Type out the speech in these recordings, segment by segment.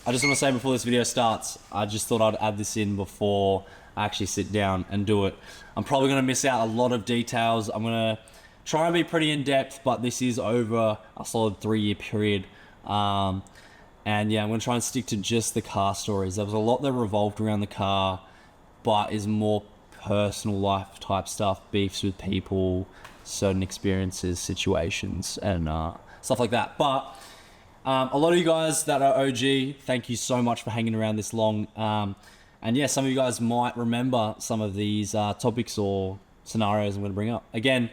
I just want to say before this video starts, I just thought I'd add this in before I actually sit down and do it. I'm probably going to miss out a lot of details. I'm going to try and be pretty in depth, but this is over a solid 3-year period. And yeah, I'm going to try and stick to just the car stories. There was a lot that revolved around the car, but is more personal life type stuff, beefs with people, certain experiences, situations, and stuff like that. But a lot of you guys that are OG, thank you so much for hanging around this long. And yeah, some of you guys might remember some of these topics or scenarios I'm going to bring up. Again,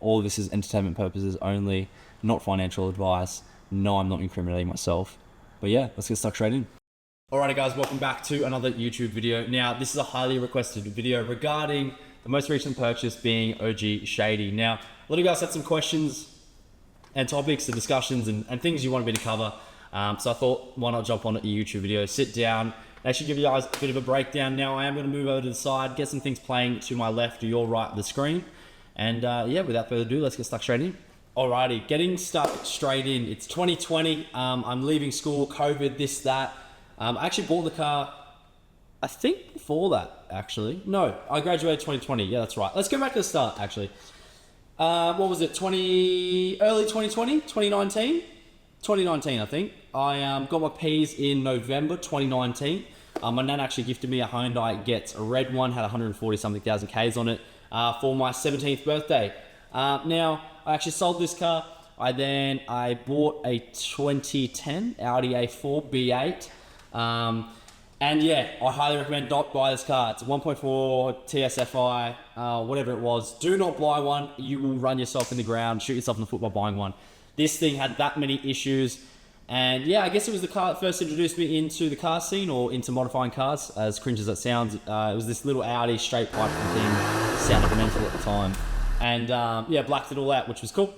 all of this is entertainment purposes only, not financial advice. No, I'm not incriminating myself. But yeah, let's get stuck straight in. Alrighty guys, welcome back to another YouTube video. Now, this is a highly requested video regarding the most recent purchase being OG Shady. Now, a lot of you guys had some questions and topics and discussions and things you wanted me to cover. So I thought, why not jump on a YouTube video, sit down, actually give you guys a bit of a breakdown. Now I am going to move over to the side, get some things playing to my left or your right of the screen. And yeah, without further ado, let's get stuck straight in. Alrighty, getting stuck straight in. It's 2020, I'm leaving school, COVID, this, that. I actually bought the car, I think before that, actually. No, I graduated 2020, yeah, that's right. Let's go back to the start, actually. What was it, early 2020, 2019? 2019, I think. I got my P's in November 2019. My nan actually gifted me a Hyundai Getz, a red one, had 140 something thousand Ks on it for my 17th birthday. Now, I actually sold this car. I bought a 2010 Audi A4 B8. And yeah, I highly recommend not buy this car. It's a 1.4 TSFI, whatever it was. Do not buy one. You will run yourself in the ground, shoot yourself in the foot by buying one. This thing had that many issues. And yeah, I guess it was the car that first introduced me into the car scene or into modifying cars, as cringe as that sounds. It was this little Audi straight pipe thing, sounded mental at the time. And yeah, blacked it all out, which was cool.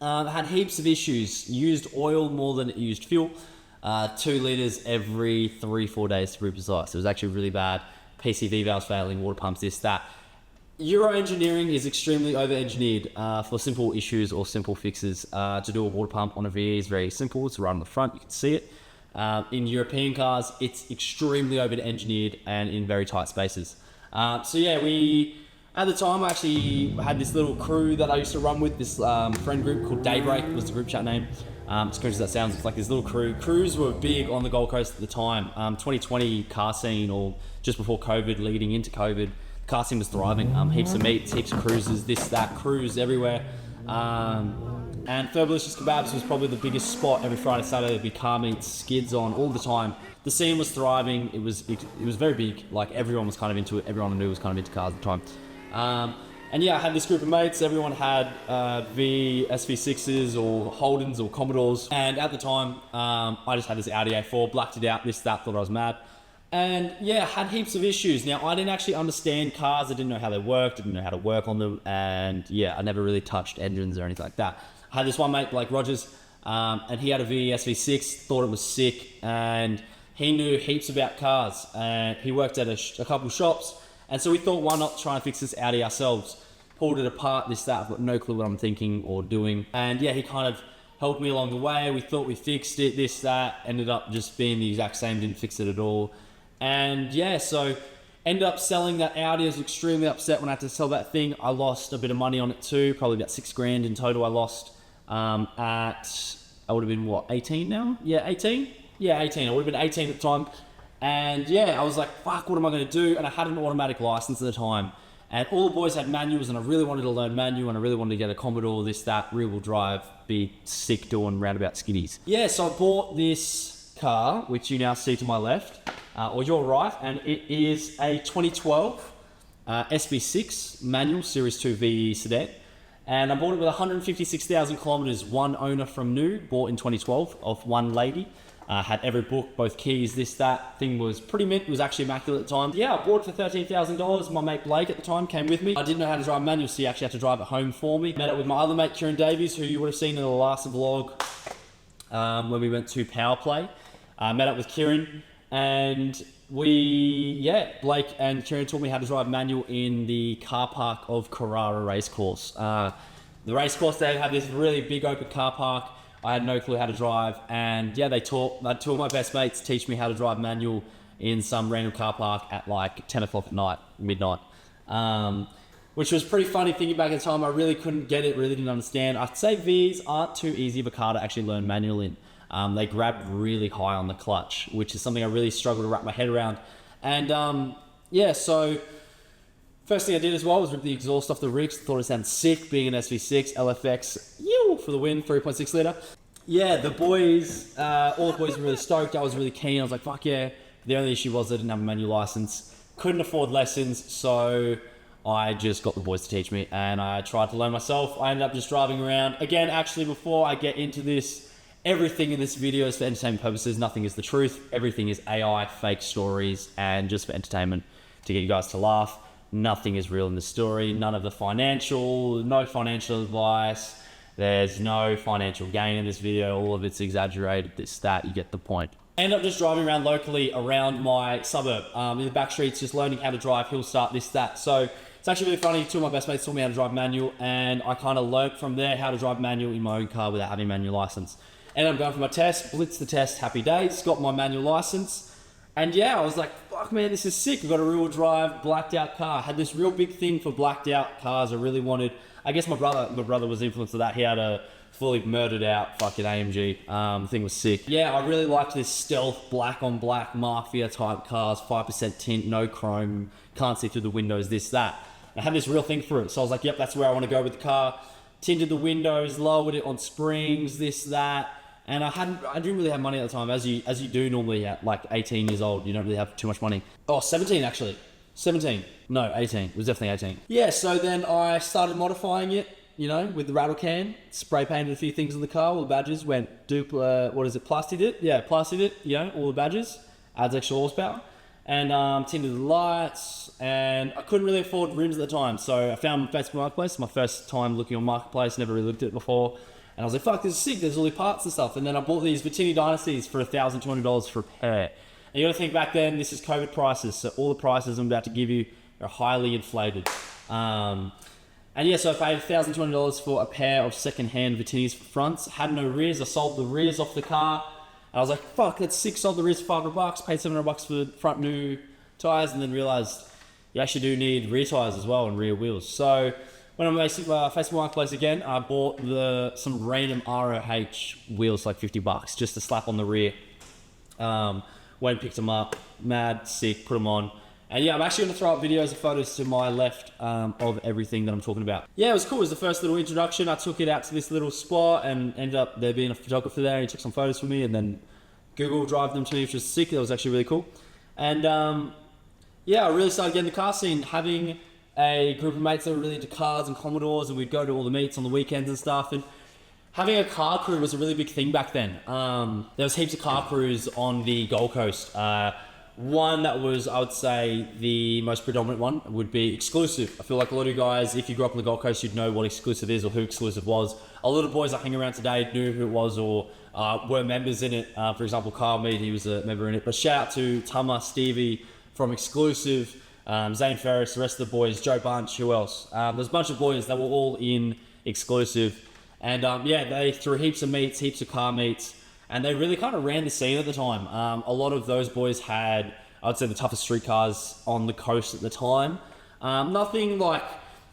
It had heaps of issues. Used oil more than it used fuel. 2 liters every 3-4 days to be precise. It was actually really bad. PCV valves failing, water pumps, this, that. Euro engineering is extremely over-engineered for simple issues or simple fixes. To do a water pump on a VE is very simple. It's right on the front, you can see it. In European cars, it's extremely over-engineered and in very tight spaces. So yeah, at the time, I actually had this little crew that I used to run with, this friend group called Daybreak was the group chat name. As crazy as that sounds, it's like this little crew. Crews were big on the Gold Coast at the time. 2020 car scene, or just before COVID, leading into COVID, car scene was thriving. Heaps of meets, heaps of cruises, this, that, crews everywhere. And Furbalicious Kebabs was probably the biggest spot. Every Friday, Saturday, there'd be car meets, skids on all the time. The scene was thriving. It was very big. Like everyone was kind of into it. Everyone I knew was kind of into cars at the time. And yeah, I had this group of mates. Everyone had SV6s or Holdens or Commodores. And at the time, I just had this Audi A4, blacked it out, this, that, thought I was mad. And yeah, had heaps of issues. Now, I didn't actually understand cars. I didn't know how they worked. I didn't know how to work on them. And yeah, I never really touched engines or anything like that. I had this one mate, Blake Rogers, and he had a VE SV6, thought it was sick. And he knew heaps about cars. And he worked at a couple of shops. And so we thought, why not try and fix this Audi ourselves? Pulled it apart, this, that. I've got no clue what I'm thinking or doing. And yeah, he kind of helped me along the way. We thought we fixed it, this, that. Ended up just being the exact same, didn't fix it at all. And yeah, so ended up selling that Audi. I was extremely upset when I had to sell that thing. I lost a bit of money on it too, probably about $6,000 in total I lost. I would have been what, 18 now? Yeah, 18? Yeah, 18. I would have been 18 at the time. And yeah, I was like, fuck, what am I going to do? And I had an automatic license at the time. And all the boys had manuals, and I really wanted to learn manual, and I really wanted to get a Commodore, this, that, rear-wheel drive, be sick doing roundabout skiddies. Yeah, so I bought this car, which you now see to my left, or your right, and it is a 2012 SB6 manual Series 2 VE sedan. And I bought it with 156,000 kilometers, one owner from new, bought in 2012 of one lady. Had every book, both keys, this, that. Thing was pretty mint. It was actually immaculate at the time. Yeah, I bought it for $13,000. My mate Blake at the time came with me. I didn't know how to drive manual, so he actually had to drive it home for me. Met up with my other mate, Kieran Davies, who you would have seen in the last vlog when we went to Power Play. Met up with Kieran, and Blake and Kieran taught me how to drive manual in the car park of Carrara Racecourse. The racecourse, they have this really big open car park. I had no clue how to drive, and yeah, two of my best mates teach me how to drive manual in some random car park at like 10 o'clock at night, midnight. Which was pretty funny thinking back at the time. I really couldn't get it, really didn't understand. I'd say V's aren't too easy of a car to actually learn manual in. They grab really high on the clutch, which is something I really struggle to wrap my head around. And yeah, so first thing I did as well was rip the exhaust off the rigs. Thought it sounded sick, being an SV6 LFX, for the win, 3.6 litre. Yeah, the boys, all the boys were really stoked. I was really keen. I was like, fuck yeah. The only issue was I didn't have a manual license. Couldn't afford lessons, so I just got the boys to teach me, and I tried to learn myself. I ended up just driving around. Again, actually, before I get into this, everything in this video is for entertainment purposes. Nothing is the truth. Everything is AI, fake stories, and just for entertainment to get you guys to laugh. Nothing is real in the story. None of the no financial advice. There's no financial gain in this video. All of it's exaggerated, this, that, you get the point. I ended up just driving around locally around my suburb, in the back streets, just learning how to drive, hill start, this, that. So it's actually really funny. Two of my best mates taught me how to drive manual, and I kind of learnt from there how to drive manual in my own car without having a manual license. Ended up going for my test, blitzed the test, happy days, got my manual license. And yeah, I was like, fuck man, this is sick. I've got a rear-wheel drive, blacked out car. I had this real big thing for blacked out cars. I really wanted, I guess my brother was influenced of that. He had a fully murdered out fucking AMG. The thing was sick. Yeah, I really liked this stealth black on black mafia type cars, 5% tint, no chrome, can't see through the windows, this, that. I had this real thing for it. So I was like, yep, that's where I want to go with the car. Tinted the windows, lowered it on springs, this, that. And I didn't really have money at the time, as you do normally at like 18 years old. You don't really have too much money. Oh, 17 actually. 17. No, 18. It was definitely 18. Yeah, so then I started modifying it, with the rattle can. Spray painted a few things on the car. All the badges went plastied it? Yeah, plastied it, all the badges. Adds extra horsepower. And tinted the lights. And I couldn't really afford rims at the time. So I found Facebook Marketplace. My first time looking on Marketplace. Never really looked at it before. And I was like, fuck, this is sick. There's all the parts and stuff. And then I bought these Vitini Dynasties for $1,200 for a pair. And you got to think back then, this is COVID prices. So all the prices I'm about to give you are highly inflated. And yeah, so I paid $1,200 for a pair of second-hand Vitinis for fronts. Had no rears. I sold the rears off the car. And I was like, fuck, that's sick. Sold the rears for $500. Paid $700 for the front new tires. And then realized you actually do need rear tires as well and rear wheels. So when I'm Facebook Marketplace again, I bought some random ROH wheels, like $50, just to slap on the rear. Went and picked them up, mad, sick, put them on. And yeah, I'm actually going to throw up videos and photos to my left of everything that I'm talking about. Yeah, it was cool. It was the first little introduction. I took it out to this little spot and ended up there being a photographer there. He took some photos for me and then Google Drive them to me, which was sick. That was actually really cool. And yeah, I really started getting the car scene, having a group of mates that were really into cars and Commodores, and we'd go to all the meets on the weekends and stuff. And having a car crew was a really big thing back then. There was heaps of car crews on the Gold Coast. One that was, I would say, the most predominant one would be Exclusive. I feel like a lot of you guys, if you grew up on the Gold Coast, you'd know what Exclusive is or who Exclusive was. A lot of boys that hang around today knew who it was or were members in it. For example, Kyle Mead, he was a member in it. But shout out to Tama, Stevie from Exclusive, Zane Ferris, the rest of the boys, Joe Bunch, who else? There's a bunch of boys that were all in Exclusive. And yeah, they threw heaps of meets, heaps of car meets, and they really kind of ran the scene at the time. A lot of those boys had, I'd say, the toughest street cars on the coast at the time. Nothing like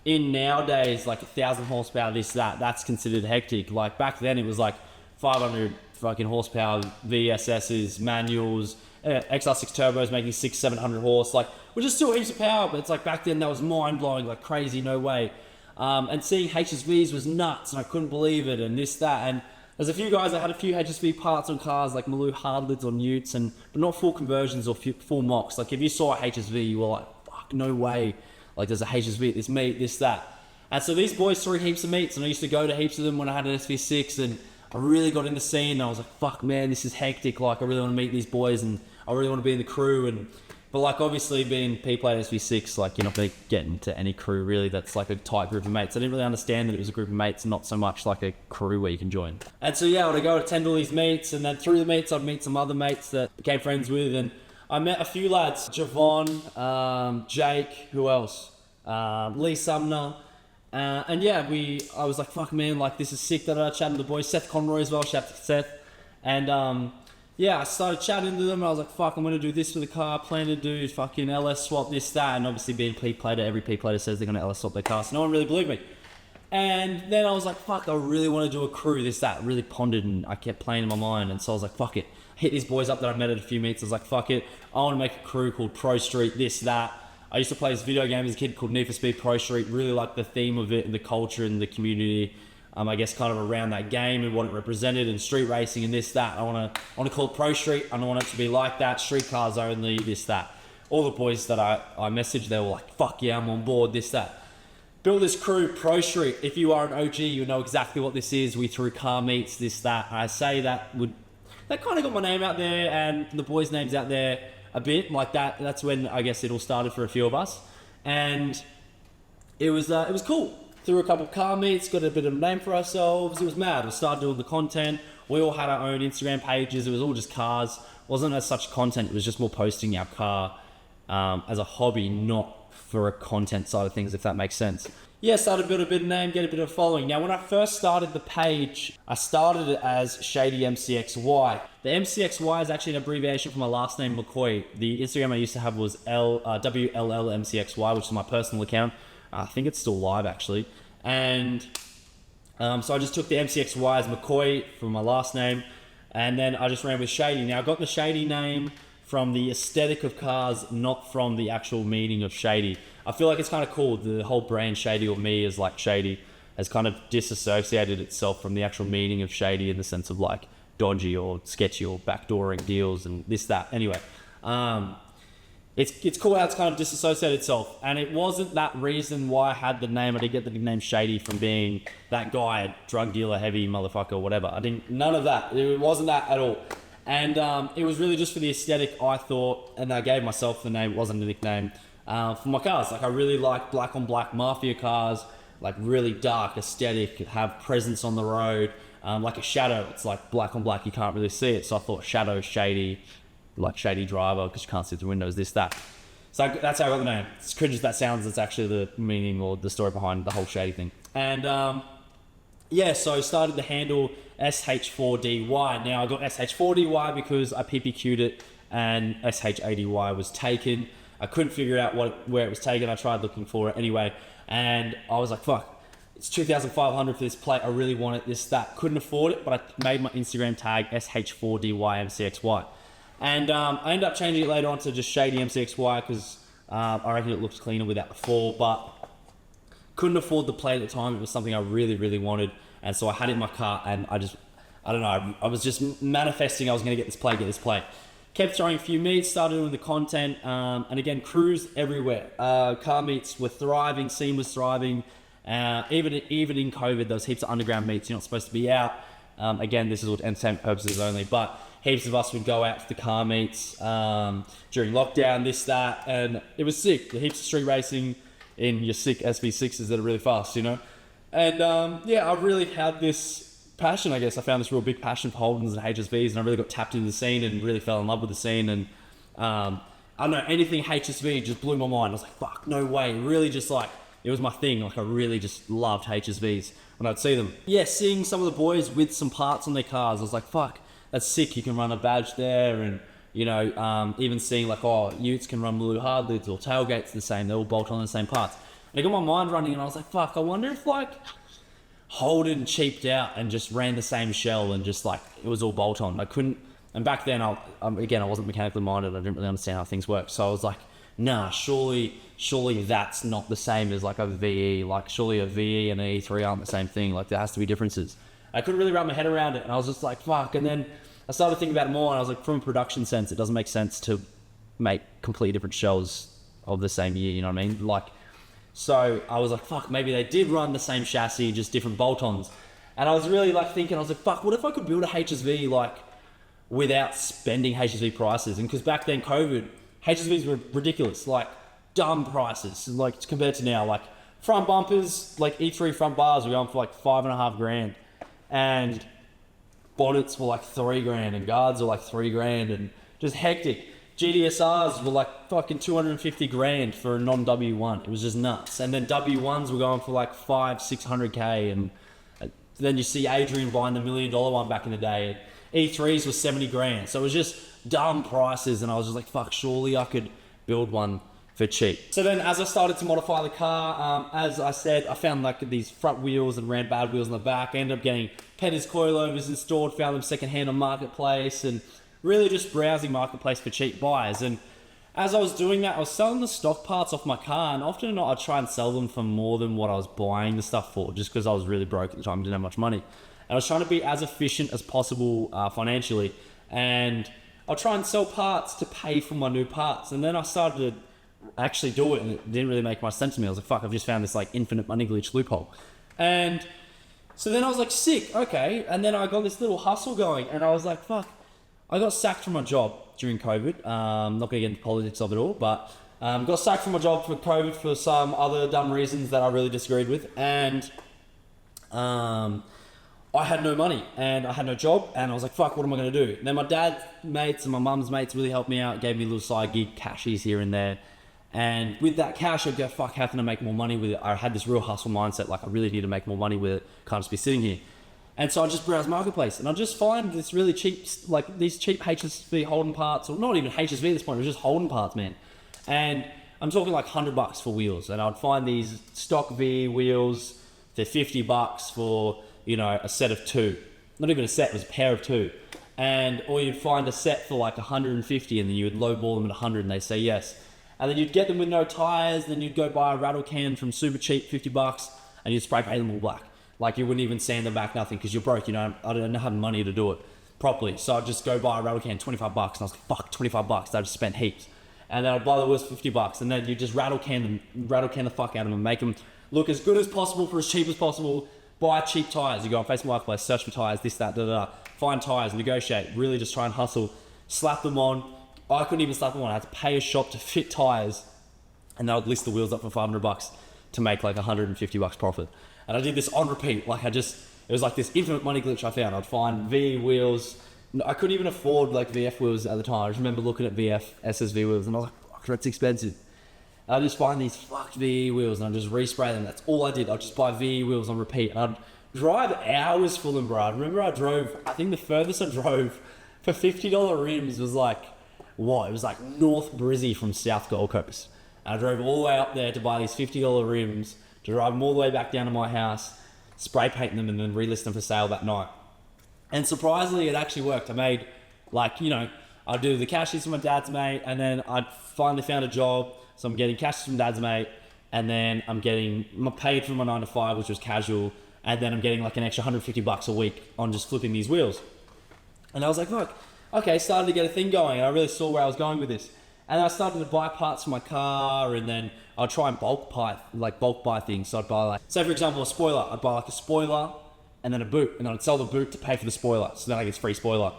in nowadays, like 1,000 horsepower, this, that, that's considered hectic. Like back then it was like 500 fucking horsepower VSSs, manuals, XR6 turbos making 600-700 horse, like, which is still heaps of power, but it's like back then that was mind-blowing, like crazy, no way. And seeing HSVs was nuts, and I couldn't believe it, and this, that, and there's a few guys that had a few HSV parts on cars, like Maloo hard lids on utes, but not full conversions or full mocks. Like if you saw a HSV, you were like, fuck, no way. Like there's a HSV at this meet, this, that. And so these boys threw heaps of meets, and I used to go to heaps of them when I had an SV6, and I really got in the scene, and I was like, fuck man, this is hectic. Like I really want to meet these boys, and I really want to be in the crew, but like obviously being P-Play at SV6, like you're not going to get into any crew really that's like a tight group of mates. I didn't really understand that it was a group of mates, not so much like a crew where you can join. And so yeah, I would go attend all these meets, and then through the meets I'd meet some other mates that I became friends with, and I met a few lads, Javon, Jake, who else? Lee Sumner, And yeah, I was like, fuck man, like this is sick. That I chatted to the boys, Seth Conroy as well, shout out to Seth. And yeah, I started chatting to them. I was like, fuck, I'm gonna do this for the car. Plan to do fucking LS swap, this, that, and obviously being P plater, every P plater says they're gonna LS swap their car, so no one really believed me. And then I was like, fuck, I really want to do a crew, this, that. Really pondered, and I kept playing in my mind. And so I was like, fuck it. Hit these boys up that I've met at a few meets. I was like, fuck it. I want to make a crew called Pro Street, this, that. I used to play this video game as a kid called Need for Speed Pro Street. Really like the theme of it and the culture and the community. I guess kind of around that game and what it represented and street racing and this, that. I want to call it Pro Street. I don't want it to be like that. Street cars only, this, that. All the boys that I messaged, they were like, fuck yeah, I'm on board, this, that. Build this crew, Pro Street. If you are an OG, you know exactly what this is. We threw car meets, this, that. I say that kind of got my name out there and the boys' names out there a bit like that. That's when I guess it all started for a few of us, and it was cool. Threw a couple of car meets, got a bit of a name for ourselves. It was mad. We started doing the content. We all had our own Instagram pages. It was all just cars. It wasn't as such content. It was just more posting our car as a hobby, not for a content side of things, if that makes sense. Yeah, started to build a bit of name, get a bit of following. Now, when I first started the page, I started it as Shady MCXY. The MCXY is actually an abbreviation for my last name, McCoy. The Instagram I used to have was WLLMCXY, which is my personal account. I think it's still live, actually. And so I just took the MCXY as McCoy for my last name, and then I just ran with Shady. Now, I got the Shady name from the aesthetic of cars, not from the actual meaning of shady. I feel like it's kind of cool. The whole brand Shady, or me as like Shady, has kind of disassociated itself from the actual meaning of shady in the sense of like dodgy or sketchy or backdooring deals and this, that. Anyway, it's cool how it's kind of disassociated itself. And it wasn't that reason why I had the name. I didn't get the nickname Shady from being that guy, a drug dealer, heavy motherfucker, whatever. None of that. It wasn't that at all. And it was really just for the aesthetic, I thought, and I gave myself the name. It wasn't a nickname, for my cars. Like, I really like black on black mafia cars, like really dark aesthetic, have presence on the road, like a shadow. It's like black on black, you can't really see it. So I thought shadow, shady, like shady driver, because you can't see through windows, this, that. So that's how I got the name. As cringe as that sounds, it's actually the meaning or the story behind the whole shady thing. And yeah, so I started the handle SH4DY. Now I got SH4DY because I PPQ'd it and SH80Y was taken. I couldn't figure out where it was taken. I tried looking for it anyway, and I was like, fuck, it's 2,500 for this plate. I really want it, this, that. Couldn't afford it, but I made my Instagram tag SH4DYMCXY. And I ended up changing it later on to just Shady MCXY because I reckon it looks cleaner without the 4, but couldn't afford the plate at the time. It was something I really, really wanted. And so I had it in my car, and I don't know, I was just manifesting I was going to get this plate. Kept throwing a few meets, started doing the content, and again, crews everywhere. Car meets were thriving, scene was thriving. Even in COVID, there was heaps of underground meets. You're not supposed to be out. Again, this is all entertainment purposes only, but heaps of us would go out to the car meets during lockdown, this, that, and it was sick. Heaps of street racing in your sick SV6s that are really fast, you know? And yeah, I really had this passion, I guess. I found this real big passion for Holdens and HSVs, and I really got tapped into the scene and really fell in love with the scene. And I don't know, anything HSV just blew my mind. I was like, fuck, no way. Really just like, it was my thing. Like, I really just loved HSVs when I'd see them. Yeah, seeing some of the boys with some parts on their cars, I was like, fuck, that's sick. You can run a badge there. And, you know, even seeing like, oh, Utes can run blue hard lids or tailgates the same. They all bolt on the same parts. And it got my mind running, and I was like, fuck, I wonder if like Holden cheaped out and just ran the same shell and just like, it was all bolt on. I couldn't, and back then, I wasn't mechanically minded. I didn't really understand how things work. So I was like, nah, surely that's not the same as like a VE. Like, surely a VE and an E3 aren't the same thing. Like, there has to be differences. I couldn't really wrap my head around it, and I was just like, fuck. And then I started thinking about it more, and I was like, from a production sense, it doesn't make sense to make completely different shells of the same year, you know what I mean? Like, so I was like, fuck, maybe they did run the same chassis, just different bolt-ons. And I was really like thinking, I was like, fuck, what if I could build a HSV like without spending HSV prices? And because back then, COVID, HSVs were ridiculous, like dumb prices, like compared to now. Like front bumpers, like E3 front bars were going for like $5,500, and bonnets were like $3,000, and guards were like $3,000, and just hectic. GDSRs were like fucking 250 grand for a non-W1. It was just nuts. And then W1s were going for like 500-600K. And then you see Adrian buying the $1 million one back in the day. E3s were 70 grand. So it was just dumb prices. And I was just like, fuck, surely I could build one for cheap. So then as I started to modify the car, as I said, I found like these front wheels and ran bad wheels in the back. I ended up getting Penny's coilovers installed, found them secondhand on Marketplace, and really just browsing Marketplace for cheap buys. And as I was doing that, I was selling the stock parts off my car, and often not, I'd try and sell them for more than what I was buying the stuff for, just because I was really broke at the time, didn't have much money. And I was trying to be as efficient as possible financially, and I'll try and sell parts to pay for my new parts. And then I started to actually do it, and it didn't really make much sense to me. I was like, fuck, I've just found this like infinite money glitch loophole. And so then I was like, sick, okay. And then I got this little hustle going, and I was like, fuck, I got sacked from my job during COVID. Not going to get into politics of it all, but got sacked from my job for COVID for some other dumb reasons that I really disagreed with. And I had no money and I had no job, and I was like, fuck, what am I going to do? And then my dad's mates and my mum's mates really helped me out, gave me a little side gig, cashies here and there. And with that cash, I'd go, fuck, how can I make more money with it? I had this real hustle mindset, like I really need to make more money with it, can't just be sitting here. And so I just browse Marketplace, and I just find this really cheap, like these cheap HSV Holden parts, or not even HSV at this point, it was just Holden parts, man. And I'm talking like $100 for wheels, and I'd find these stock V wheels, they're $50 for, you know, a set of two. Not even a set, it was a pair of two. And, or you'd find a set for like 150, and then you would lowball them at 100 and they say yes. And then you'd get them with no tires, then you'd go buy a rattle can from super cheap, $50, and you'd spray paint them all black. Like you wouldn't even sand them back, nothing, because you're broke, you know, I don't have money to do it properly. So I'd just go buy a rattle can, $25, and I was like, fuck, $25, I just spent heaps. And then I'd buy the wheels for $50, and then you just rattle can the fuck out of them, make them look as good as possible for as cheap as possible. Buy cheap tires, you go on Facebook Marketplace, search for tires, this, that, find tires, negotiate, really just try and hustle, slap them on. I couldn't even slap them on, I had to pay a shop to fit tires, and then I'd list the wheels up for $500 to make like $150 profit. And I did this on repeat, like it was like this infinite money glitch I found. I'd find V wheels, I couldn't even afford like VF wheels at the time. I just remember looking at VF SSV wheels and I was like, fuck, that's expensive. And I'd just find these fucked VE wheels and I'd just respray them. That's all I did. I'd just buy VE wheels on repeat. And I'd drive hours for them, bro. I remember I think the furthest I drove for $50 rims was like, what? It was like North Brizzy from South Gold Coast. And I drove all the way up there to buy these $50 rims, to drive them all the way back down to my house, spray paint them, and then relist them for sale that night. And surprisingly, it actually worked. I made, like, you know, I'd do the cashies from my dad's mate, and then I'd finally found a job, so I'm getting cashies from dad's mate, and then I'm getting paid for my 9 to 5, which was casual, and then I'm getting like an extra $150 a week on just flipping these wheels. And I was like, look, okay, started to get a thing going, and I really saw where I was going with this. And I started to buy parts for my car, and then I'd try and bulk buy things. So I'd buy like, say for example, a spoiler. I'd buy like a spoiler and then a boot, and then I'd sell the boot to pay for the spoiler. So then I get free spoiler.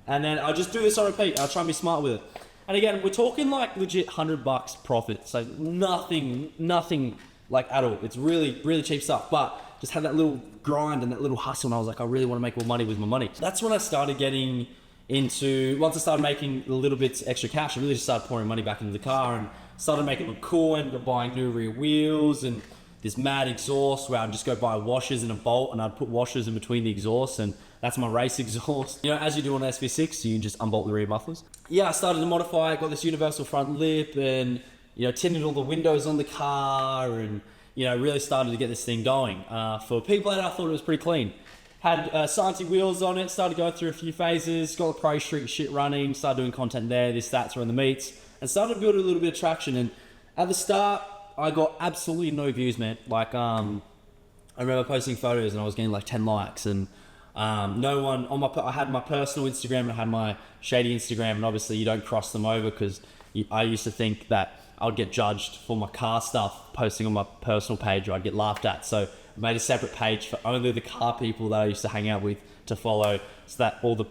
And then I'd just do this on repeat. I'd try and be smart with it. And again, we're talking like legit $100 profit. So nothing like at all. It's really, really cheap stuff. But just had that little grind and that little hustle, and I was like, I really want to make more money with my money. That's when I started getting into, once I started making a little bit extra cash, I really just started pouring money back into the car and started making it look cool, and buying new rear wheels and this mad exhaust where I'd just go buy washers and a bolt, and I'd put washers in between the exhausts, and that's my race exhaust. You know, as you do on an SV6, you just unbolt the rear mufflers. Yeah, I started to modify, I got this universal front lip, and, you know, tinted all the windows on the car, and, you know, really started to get this thing going. For people that I thought it was pretty clean. Had Santi wheels on it, started going through a few phases, got the Pro Street shit running, started doing content there, this, that's around the meets, and started to build a little bit of traction. And at the start, I got absolutely no views, man. Like, I remember posting photos and I was getting like 10 likes, and no one on I had my personal Instagram and I had my Shady Instagram, and obviously you don't cross them over because I used to think that I would get judged for my car stuff posting on my personal page, or I'd get laughed at. So I made a separate page for only the car people that I used to hang out with to follow, so that all the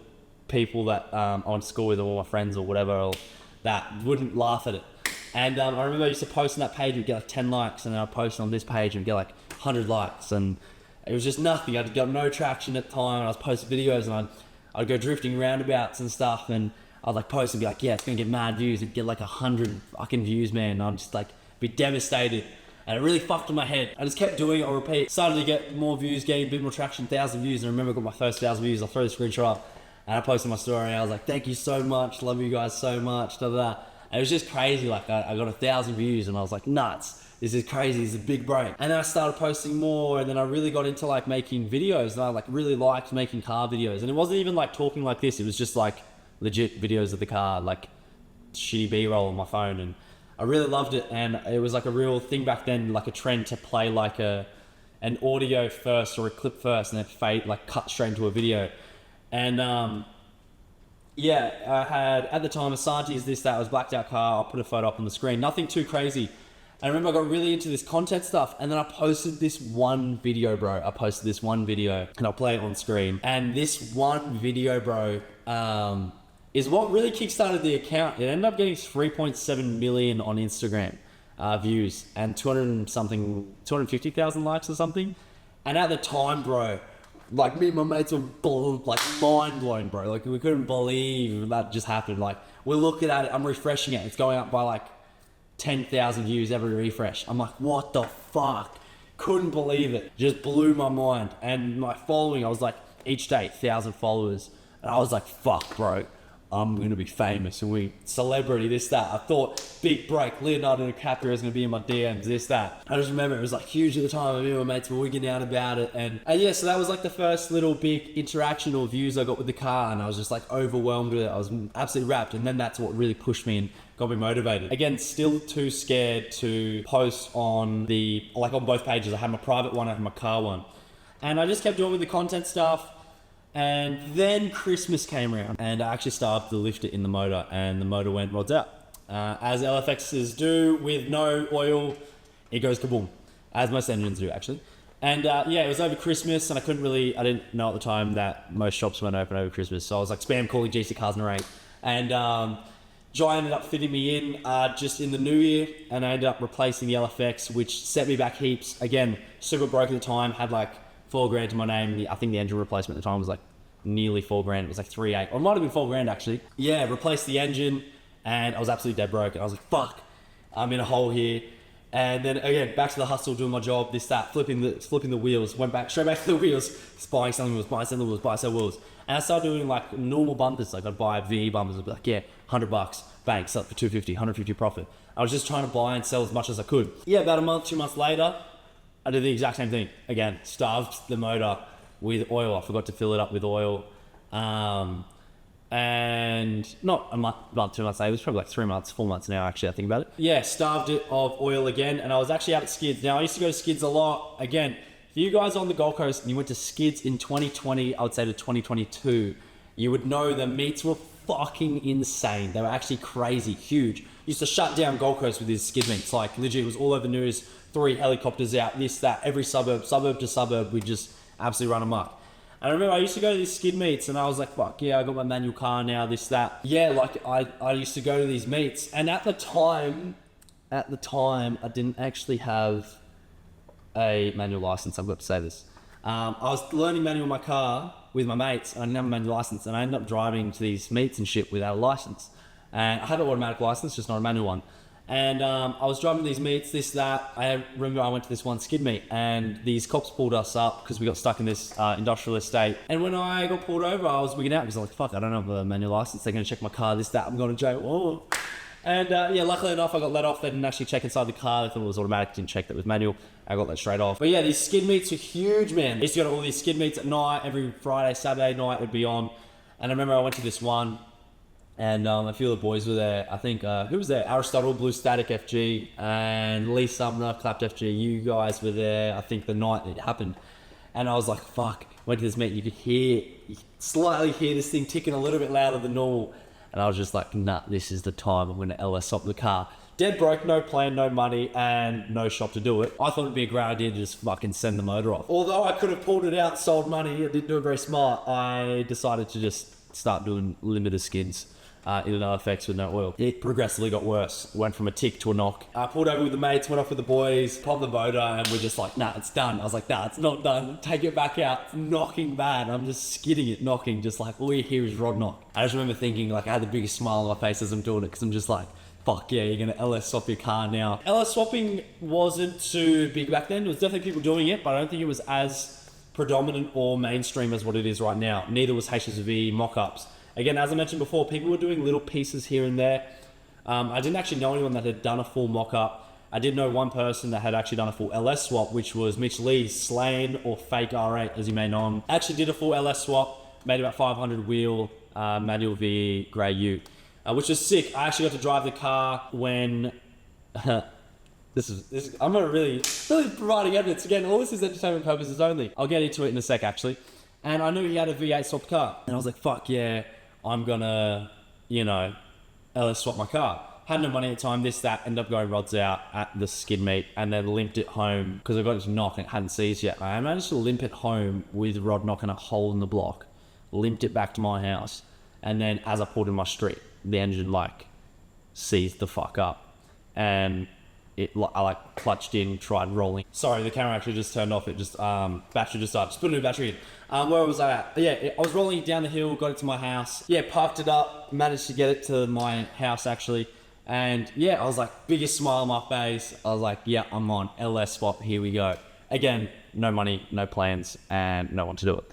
people that I went to school with, or all my friends or whatever, or that wouldn't laugh at it. And I remember I used to post on that page, we'd get like 10 likes, and then I'd post on this page and get like 100 likes, and it was just nothing. I'd got no traction at the time. I was posting videos, and I'd go drifting roundabouts and stuff, and I'd like post and be like, yeah, it's gonna get mad views. It'd get like 100 fucking views, man. And I'd just like be devastated. And it really fucked with my head. I just kept doing it on repeat. Started to get more views, getting a bit more traction, 1,000 views. And I remember I got my first 1,000 views. I'll throw the screenshot up. And I posted my story. And I was like, thank you so much. Love you guys so much. Da, da, da. And it was just crazy. Like I got 1,000 views and I was like, nuts. This is crazy. This is a big break. And then I started posting more. And then I really got into like making videos. And I like really liked making car videos. And it wasn't even like talking like this. It was just like legit videos of the car, like shitty B-roll on my phone. And I really loved it, and it was like a real thing back then, like a trend to play like an audio first or a clip first and then fade, like cut straight into a video. And yeah, I had at the time Asante's this, that, was blacked out car. I'll put a photo up on the screen, nothing too crazy. And I remember I got really into this content stuff, and then I posted this one video, bro. And I'll play it on screen. And this one video, bro, is what really kickstarted the account. It ended up getting 3.7 million on Instagram views and 250,000 likes or something. And at the time, bro, like me and my mates were like mind blown, bro. Like we couldn't believe that just happened. Like we're looking at it, I'm refreshing it. It's going up by like 10,000 views every refresh. I'm like, what the fuck? Couldn't believe it. Just blew my mind. And my following, I was like, each day, 1,000 followers. And I was like, fuck, bro. I'm going to be famous and celebrity, this, that. I thought big break, Leonardo DiCaprio is going to be in my DMs, this, that. I just remember it was like huge at the time. Me and my mates were wigging out about it. And yeah, so that was like the first little big interaction or views I got with the car. And I was just like overwhelmed with it. I was absolutely wrapped. And then that's what really pushed me and got me motivated. Again, still too scared to post on on both pages. I had my private one, I had my car one. And I just kept doing with the content stuff. And then Christmas came around and I actually started to lift it in the motor and the motor went rods out. As LFXs do with no oil, it goes kaboom, as most engines do actually. And yeah, it was over Christmas and I didn't know at the time that most shops weren't open over Christmas. So I was like spam calling GC Cars in a rate. And Jai ended up fitting me in just in the new year and I ended up replacing the LFX, which set me back heaps. Again, super broke at the time, had like $4,000 to my name. I think the engine replacement at the time was like nearly $4,000. It was like 3.8, or it might have been $4,000 actually. Yeah, replaced the engine and I was absolutely dead broke. And I was like, fuck, I'm in a hole here. And then again, back to the hustle, doing my job, this, that, flipping the wheels, went straight back to the wheels, buying, selling wheels, buy, sell wheels, buy, sell wheels. And I started doing like normal bumpers, like I'd buy VE bumpers, I'd be like, yeah, $100, bang, sell it for 250, 150 profit. I was just trying to buy and sell as much as I could. Yeah, about a month, 2 months later, I did the exact same thing. Again, starved the motor with oil. I forgot to fill it up with oil. And not a month, not 2 months later, it was probably like 3 months, 4 months now actually, I think about it. Yeah, starved it of oil again. And I was actually out at Skids. Now I used to go to Skids a lot. Again, if you guys are on the Gold Coast and you went to Skids in 2020, I would say to 2022, you would know the meets were fucking insane. They were actually crazy, huge. Used to shut down Gold Coast with these skid meets. Like legit, it was all over the news. 3 helicopters out, this, that, every suburb to suburb, we just absolutely run amok. And I remember I used to go to these skid meets and I was like, fuck yeah, I got my manual car now, this, that. Yeah, like I used to go to these meets and at the time, I didn't actually have a manual license, I've got to say this. I was learning manual in my car with my mates and I didn't have a manual license and I ended up driving to these meets and shit without a license. And I had an automatic license, just not a manual one. And I was driving these meets, this, that. I remember I went to this one skid meet and these cops pulled us up because we got stuck in this industrial estate. And when I got pulled over, I was wigging out because I was like, fuck, I don't have a manual license. They're going to check my car, this, that. I'm going to jail. Oh. And yeah, luckily enough, I got let off. They didn't actually check inside the car. They thought it was automatic, didn't check that it was manual. I got let straight off. But yeah, these skid meets are huge, man. I used to go to all these skid meets at night. Every Friday, Saturday night would be on. And I remember I went to this one. And a few of the boys were there. I think, who was there? Aristotle, Blue Static FG, and Lee Sumner, Clapped FG. You guys were there, I think, the night it happened. And I was like, fuck. Went to this meet, you could slightly hear this thing ticking a little bit louder than normal. And I was just like, nah, this is the time. I'm going to LS up the car. Dead broke, no plan, no money, and no shop to do it. I thought it'd be a great idea to just fucking send the motor off. Although I could have pulled it out, sold money, I didn't do it very smart. I decided to just start doing limited skids. in another effects with no oil. It progressively got worse. Went from a tick to a knock. I pulled over with the mates, went off with the boys, popped the motor, and we're just like, nah, it's done. I was like, nah, it's not done. Take it back out. It's knocking bad. I'm just skidding it, knocking, just like all you hear is rod knock. I just remember thinking, like, I had the biggest smile on my face as I'm doing it, because I'm just like, fuck yeah, you're gonna LS swap your car now. LS swapping wasn't too big back then. There was definitely people doing it, but I don't think it was as predominant or mainstream as what it is right now. Neither was HSV mock-ups. Again, as I mentioned before, people were doing little pieces here and there. I didn't actually know anyone that had done a full mock-up. I did know one person that had actually done a full LS swap, which was Mitch Lee's Slain or Fake R8, as you may know him. Actually did a full LS swap, made about 500 wheel, manual V, grey ute, which was sick. I actually got to drive the car when... This is I'm not really providing evidence. Again, all this is entertainment purposes only. I'll get into it in a sec, actually. And I knew he had a V8 swapped car. And I was like, fuck yeah, I'm gonna, LS swap my car. Had no money at the time, this, that, ended up going rods out at the skid meet and then limped it home because I got it to knock and it hadn't seized yet. I managed to limp it home with rod knock and a hole in the block, limped it back to my house. And then as I pulled in my street, the engine seized the fuck up. And I clutched in, tried rolling. Sorry, the camera actually just turned off. It just, battery just started. Just put a new battery in. Where was I at? Yeah, I was rolling it down the hill, got it to my house. Yeah, parked it up, managed to get it to my house actually. And yeah, I was like, biggest smile on my face. I was like, yeah, I'm on LS swap, here we go. Again, no money, no plans, and no one to do it.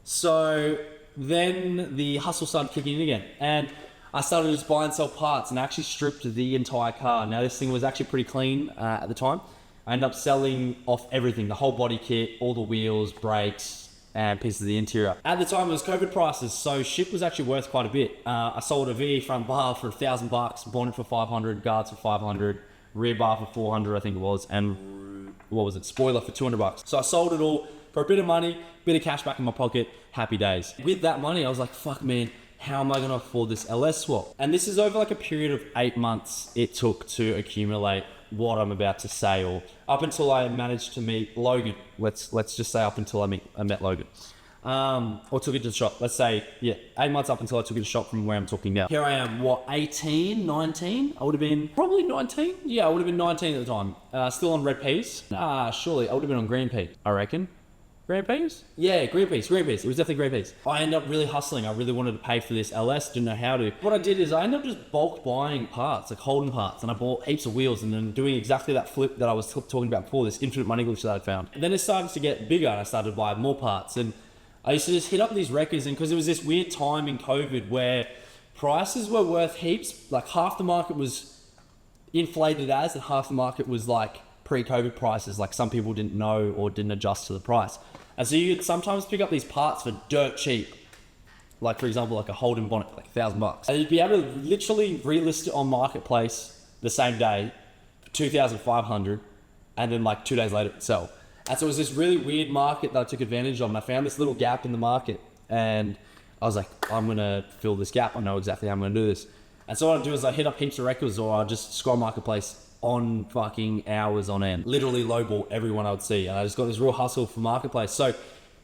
So then the hustle started kicking in again. And I started to just buy and sell parts and I actually stripped the entire car. Now this thing was actually pretty clean at the time. I ended up selling off everything, the whole body kit, all the wheels, brakes, and pieces of the interior. At the time it was COVID prices, so shit was actually worth quite a bit. I sold a VE front bar for $1,000, bonnet for 500, guards for 500, rear bar for 400 I think it was, and what was it, spoiler for 200 bucks. So I sold it all for a bit of money, bit of cash back in my pocket, happy days. With that money I was like, fuck man, how am I gonna afford this LS swap? And this is over a period of 8 months it took to accumulate what I'm about to say, or up until I managed to meet Logan. Let's just say up until I met Logan. Or took it to the shop. Let's say, 8 months up until I took it to the shop from where I'm talking now. Here I am, 18, 19? I would have been probably 19. Yeah, I would have been 19 at the time. Still on red peas. Surely I would have been on green pea, I reckon. Green peas? Yeah, green peas. It was definitely green peas. I ended up really hustling. I really wanted to pay for this LS, didn't know how to. What I did is I ended up just bulk buying parts, like Holden parts, and I bought heaps of wheels and then doing exactly that flip that I was talking about before, this infinite money glitch that I found. And then it started to get bigger and I started to buy more parts. And I used to just hit up these wreckers, and because it was this weird time in COVID where prices were worth heaps, like half the market was inflated and half the market was pre-COVID prices, like some people didn't know or didn't adjust to the price. And so you'd sometimes pick up these parts for dirt cheap. Like for example, a Holden bonnet, $1,000. And you'd be able to literally relist it on Marketplace the same day for $2,500, and then 2 days later it'd sell. And so it was this really weird market that I took advantage of, and I found this little gap in the market, and I was like, I'm gonna fill this gap. I know exactly how I'm gonna do this. And so what I do is I hit up heaps of records, or I just scroll Marketplace on fucking hours on end. Literally lowball everyone I would see. And I just got this real hustle for Marketplace. So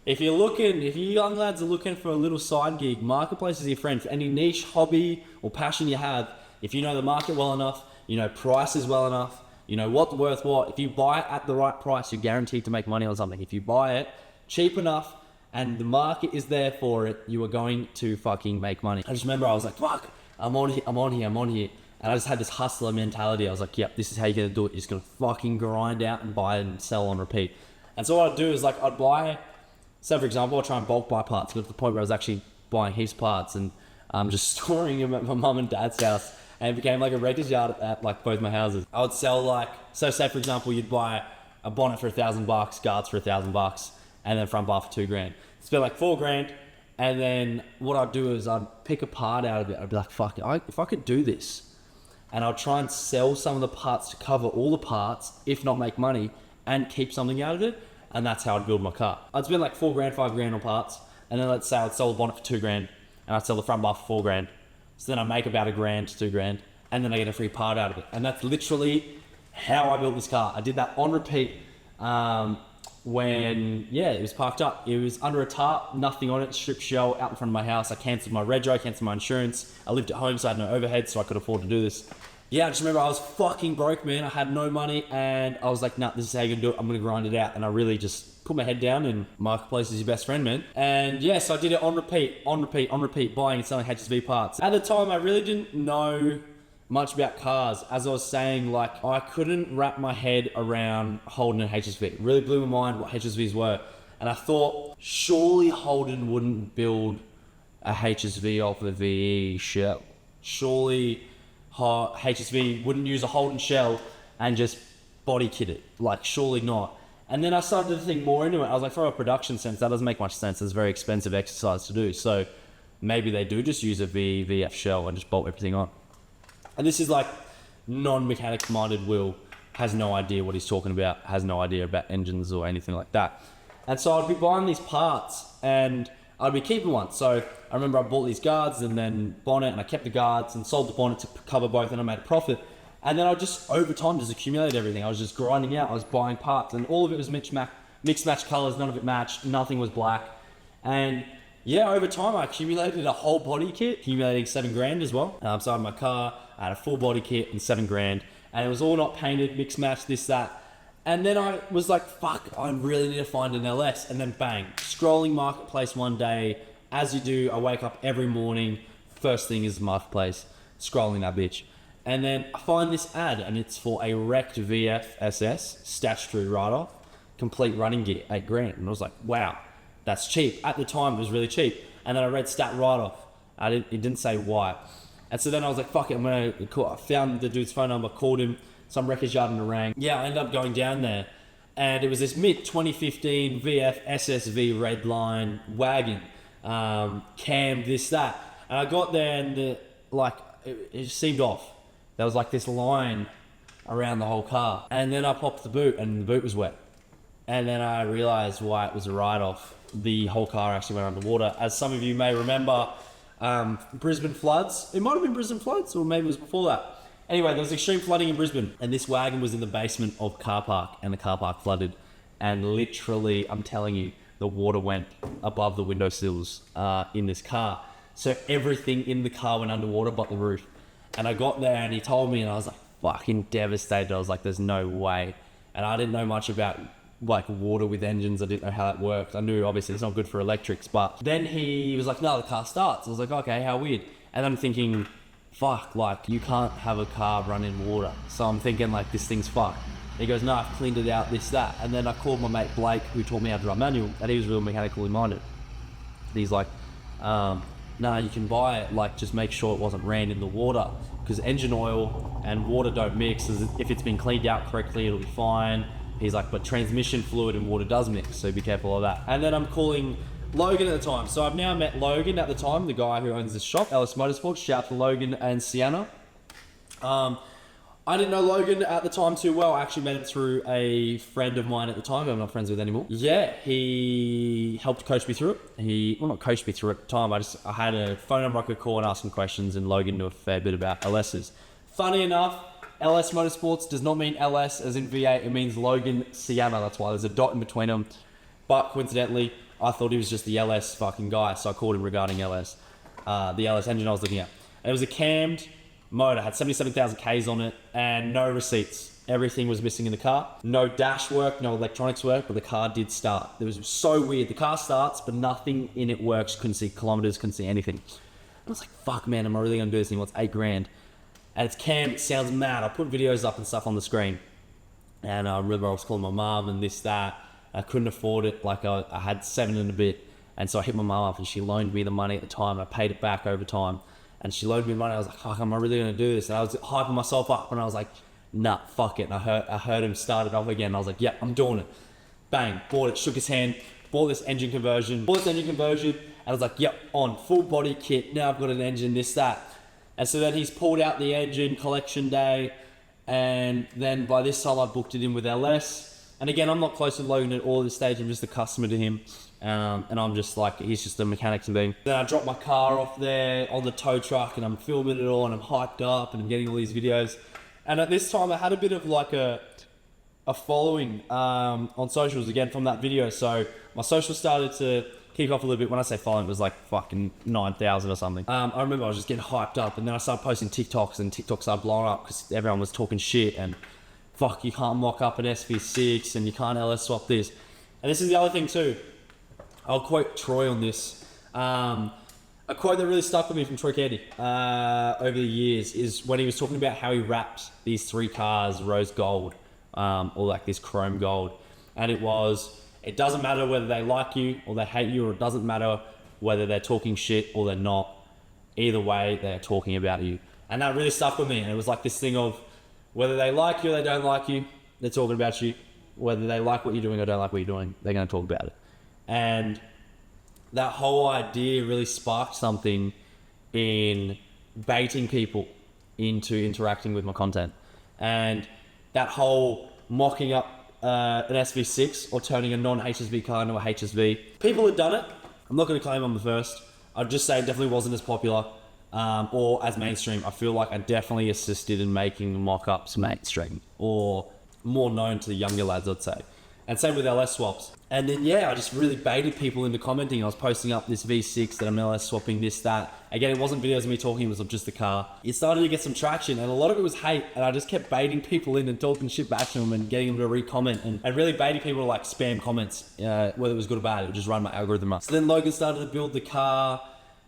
if you young lads are looking for a little side gig, Marketplace is your friend. For any niche hobby or passion you have, if you know the market well enough, you know prices well enough, you know what's worth what, if you buy it at the right price, you're guaranteed to make money on something. If you buy it cheap enough and the market is there for it, you are going to fucking make money. I just remember I was like, fuck, I'm on here. And I just had this hustler mentality. I was like, yep, this is how you're going to do it. You're just going to fucking grind out and buy and sell on repeat. And so what I'd do is I'd buy, say for example, I'd try and bulk buy parts. Got to the point where I was actually buying heaps of parts and just storing them at my mum and dad's house. And it became a wrecker's yard at both my houses. I would sell so say for example, you'd buy a bonnet for $1,000, guards for $1,000, and then front bar for $2,000. Spend $4,000. And then what I'd do is I'd pick a part out of it. I'd be like, fuck it, if I could do this, and I'll try and sell some of the parts to cover all the parts, if not make money, and keep something out of it. And that's how I'd build my car. I'd spend $4,000, $5,000 on parts, and then let's say I'd sell the bonnet for $2,000, and I'd sell the front bar for $4,000. So then I make about $1,000 to $2,000, and then I get a free part out of it. And that's literally how I built this car. I did that on repeat. when, yeah, it was parked up. It was under a tarp, nothing on it, strip shell out in front of my house. I cancelled my rego, cancelled my insurance. I lived at home, so I had no overhead, so I could afford to do this. Yeah, I just remember I was fucking broke, man. I had no money, and I was like, nah, this is how you're gonna do it. I'm gonna grind it out. And I really just put my head down, and marketplace is your best friend, man. And yeah, so I did it on repeat, buying and selling HSV parts. At the time, I really didn't know much about cars. As I was saying, like, I couldn't wrap my head around Holden and HSV. It really blew my mind what HSVs were. And I thought, surely Holden wouldn't build a HSV off the VE shell. Surely HSV wouldn't use a Holden shell and just body kit it. Like, surely not. And then I started to think more into it. I was like, from a production sense, that doesn't make much sense. It's a very expensive exercise to do. So maybe they do just use a VF shell and just bolt everything on. And this is like non-mechanics minded Will, has no idea what he's talking about, has no idea about engines or anything like that. And so I'd be buying these parts and I'd be keeping one. So I remember I bought these guards and then bonnet, and I kept the guards and sold the bonnet to cover both, and I made a profit. And then I just, over time, just accumulated everything. I was just grinding out, I was buying parts, and all of it was mixed match colors, none of it matched, nothing was black. And yeah, over time I accumulated a whole body kit, accumulating $7,000 as well. So I had my car, I had a full body kit and $7,000, and it was all not painted, mixed match, this, that. And then I was like, fuck, I really need to find an LS. And then bang, scrolling marketplace one day, as you do, I wake up every morning, first thing is marketplace, scrolling that bitch. And then I find this ad, and it's for a wrecked VF SS, statutory write-off, complete running gear, $8,000. And I was like, wow, that's cheap. At the time, it was really cheap. And then I read stat write-off. It didn't say why. And so then I was like, fuck it, I'm gonna call. I found the dude's phone number, called him, some wreckage yard in Orang. Yeah, I ended up going down there, and it was this mid-2015 VF SSV red line wagon, cam, this, that. And I got there, and it seemed off. There was like this line around the whole car. And then I popped the boot, and the boot was wet. And then I realized why it was a write-off. The whole car actually went underwater. As some of you may remember, Brisbane floods. It might have been Brisbane floods, or maybe it was before that. Anyway, there was extreme flooding in Brisbane, and this wagon was in the basement of a car park, and the car park flooded. And literally, I'm telling you, the water went above the windowsills in this car. So everything in the car went underwater but the roof. And I got there, and he told me, and I was like fucking devastated. I was like, there's no way. And I didn't know much about like water with engines. I didn't know how that worked. I knew obviously it's not good for electrics, but then he was like, no, the car starts. I was like, okay, how weird. And I'm thinking, fuck, like, you can't have a car run in water. So I'm thinking, like, this thing's fucked. He goes, no, I've cleaned it out, this, that. And then I called my mate Blake, who taught me how to drive manual, and he was real mechanically minded. He's like, no, you can buy it, like, just make sure it wasn't ran in the water, because engine oil and water don't mix. If it's been cleaned out correctly, it'll be fine. He's like, but transmission fluid and water does mix, so be careful of that. And then I'm calling Logan at the time. So I've now met Logan at the time, the guy who owns this shop, LS Motorsports. Shout out to Logan and Sienna. I didn't know Logan at the time too well. I actually met him through a friend of mine at the time who I'm not friends with anymore. Yeah, he helped coach me through it. Well, not coached me through it at the time. I had a phone number I could call and ask him questions, and Logan knew a fair bit about LSs. Funny enough, LS Motorsports does not mean LS as in V8. It means Logan Sienna. That's why there's a dot in between them. But coincidentally, I thought he was just the LS fucking guy, so I called him regarding LS. The LS engine I was looking at. And it was a cammed motor, had 77,000 Ks on it, and no receipts. Everything was missing in the car. No dash work, no electronics work, but the car did start. It was so weird. The car starts, but nothing in it works. Couldn't see kilometers, couldn't see anything. I was like, fuck, man, am I really gonna do this thing? What's $8,000? And it's cammed, it sounds mad. I put videos up and stuff on the screen. And I remember I was calling my mum and this, that. I couldn't afford it. Like I had 7 and a bit. And so I hit my mum up, and she loaned me the money at the time. I paid it back over time. And she loaned me money. I was like, fuck, am I really going to do this? And I was hyping myself up, and I was like, nah, fuck it. And I heard him start it off again. I was like, yeah, I'm doing it. Bang, bought it, shook his hand, bought this engine conversion. And I was like, yep, on, full body kit. Now I've got an engine, this, that. And so then he's pulled out the engine, collection day. And then by this time I booked it in with LS. And again, I'm not close to Logan at all at this stage. I'm just a customer to him. And I'm just like, he's just a mechanic to me. Then I dropped my car off there on the tow truck, and I'm filming it all, and I'm hyped up, and I'm getting all these videos. And at this time I had a bit of like a following on socials again from that video. So my socials started to kick off a little bit. When I say following, it was like fucking 9,000 or something. I remember I was just getting hyped up, and then I started posting TikToks, and TikTok started blowing up because everyone was talking shit and fuck, you can't mock up an SV6 and you can't LS swap this. And this is the other thing too. I'll quote Troy on this. A quote that really stuck with me from Troy Candy over the years is when he was talking about how he wrapped these 3 cars rose gold, or like this chrome gold. And it was, it doesn't matter whether they like you or they hate you, or it doesn't matter whether they're talking shit or they're not. Either way, they're talking about you. And that really stuck with me. And it was like this thing of whether they like you or they don't like you, they're talking about you. Whether they like what you're doing or don't like what you're doing, they're going to talk about it. And that whole idea really sparked something in baiting people into interacting with my content. And that whole mocking up an SV6 or turning a non-HSV car into a HSV. People have done it. I'm not going to claim I'm the first. I'd just say it definitely wasn't as popular or as mainstream. I feel like I definitely assisted in making mock-ups mainstream or more known to the younger lads, I'd say. And same with LS swaps. And then, yeah, I just really baited people into commenting. I was posting up this V6 that I'm LS swapping, this, that. Again, it wasn't videos of me talking, it was of just the car. It started to get some traction, and a lot of it was hate. And I just kept baiting people in and talking shit back to them and getting them to re-comment and really baiting people to like spam comments, whether it was good or bad. It would just run my algorithm up. So then Logan started to build the car,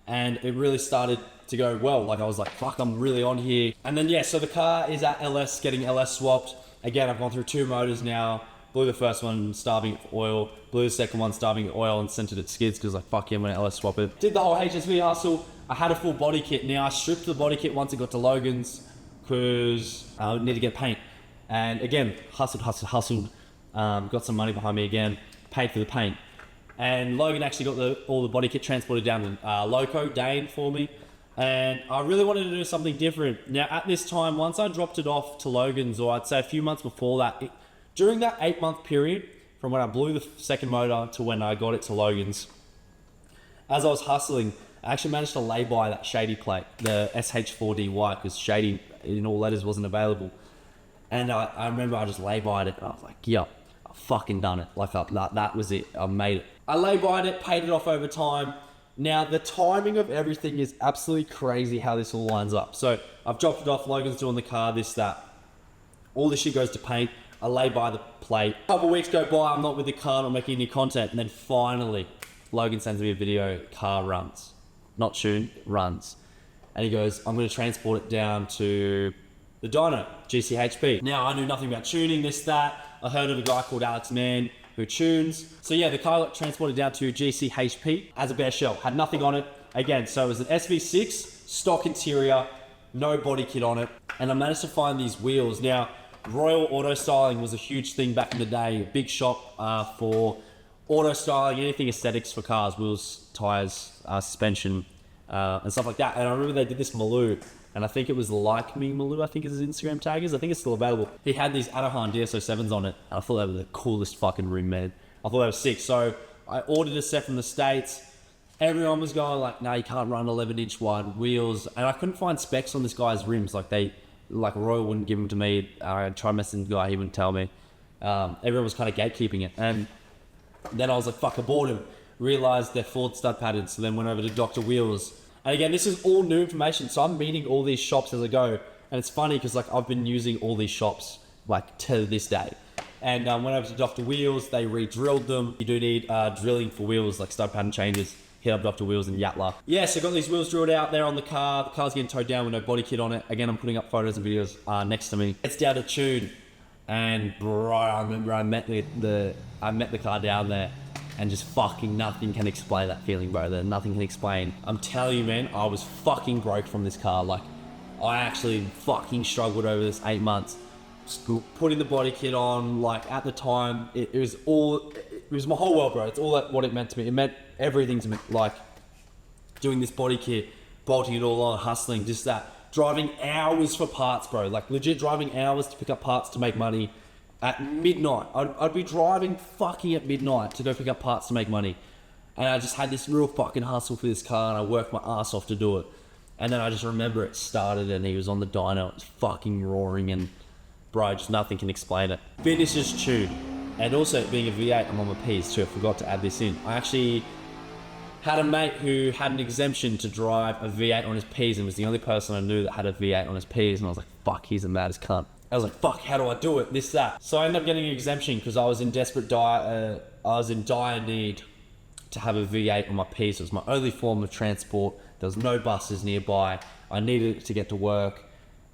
and it really started to go well. Like I was like, fuck, I'm really on here. And then, yeah, so the car is at LS, getting LS swapped. Again, I've gone through 2 motors now. Blew the first one, starving it for oil. Blew the second one, starving it oil, and sent it at skids because like, fuck yeah, I'm gonna LS swap it. Did the whole HSV hustle. I had a full body kit. Now I stripped the body kit once it got to Logan's because I need to get paint. And again, hustled. Got some money behind me again. Paid for the paint. And Logan actually got all the body kit transported down to Loco, Dane for me. And I really wanted to do something different. Now at this time, once I dropped it off to Logan's, or I'd say a few months before that, during that 8-month period, from when I blew the second motor to when I got it to Logan's, as I was hustling, I actually managed to lay by that Shady plate, the SH4DY, because Shady in all letters wasn't available. And I remember I just lay by it, and I was like, yeah, I've fucking done it. Like that was it, I made it. I lay by it, paid it off over time. Now the timing of everything is absolutely crazy how this all lines up. So I've dropped it off, Logan's doing the car, this, that. All this shit goes to paint. I lay by the plate. A couple of weeks go by, I'm not with the car, not making any content, and then finally, Logan sends me a video, car runs. Not tuned, runs. And he goes, I'm gonna transport it down to the dyno, GCHP. Now, I knew nothing about tuning, this, that. I heard of a guy called Alex Mann who tunes. So yeah, the car got transported down to GCHP as a bare shell, had nothing on it. Again, so it was an SV6, stock interior, no body kit on it. And I managed to find these wheels. Now, Royal Auto Styling was a huge thing back in the day, a big shop for auto styling, anything aesthetics for cars, wheels, tires, suspension, and stuff like that. And I remember they did this Maloo, and I think it was Like Me Maloo, I think his Instagram tag is. I think it's still available. He had these Anahan DSO7s on it, and I thought they were the coolest fucking rim, man. I thought they were sick. So I ordered a set from the States. Everyone was going like, no, you can't run 11-inch wide wheels. And I couldn't find specs on this guy's rims. Like Royal wouldn't give them to me. I tried messaging the guy, he wouldn't tell me. Everyone was kind of gatekeeping it. And then I was like, fuck, I bought him. Realized they're Ford stud patterns. So then went over to Dr. Wheels. And again, this is all new information. So I'm meeting all these shops as I go. And it's funny because like I've been using all these shops like to this day. And went over to Dr. Wheels, they re-drilled them. You do need drilling for wheels, like stud pattern changes. Hit up Dr. Wheels in Yatla. Yeah, so got these wheels drilled out there on the car. The car's getting towed down with no body kit on it. Again, I'm putting up photos and videos next to me. It's down to tune. And bro, I remember I met the car down there, and just fucking nothing can explain that feeling, bro. That nothing can explain. I'm telling you, man, I was fucking broke from this car. Like, I actually fucking struggled over this 8 months. Putting the body kit on, like at the time, it was my whole world, bro. It's all that what it meant to me. It meant everything to me, like doing this body kit, bolting it all on, hustling, just that. Driving hours for parts, bro. Like legit driving hours to pick up parts to make money at midnight. I'd be driving fucking at midnight to go pick up parts to make money. And I just had this real fucking hustle for this car, and I worked my ass off to do it. And then I just remember it started and he was on the dyno, it was fucking roaring, and Bro, just nothing can explain it. Finishes tune. And also, being a V8, I'm on my P's too. I forgot to add this in. I actually had a mate who had an exemption to drive a V8 on his P's and was the only person I knew that had a V8 on his P's. And I was like, fuck, he's the maddest cunt. I was like, fuck, how do I do it? This, that. So I ended up getting an exemption because I was in dire need to have a V8 on my P's. It was my only form of transport. There was no buses nearby. I needed it to get to work.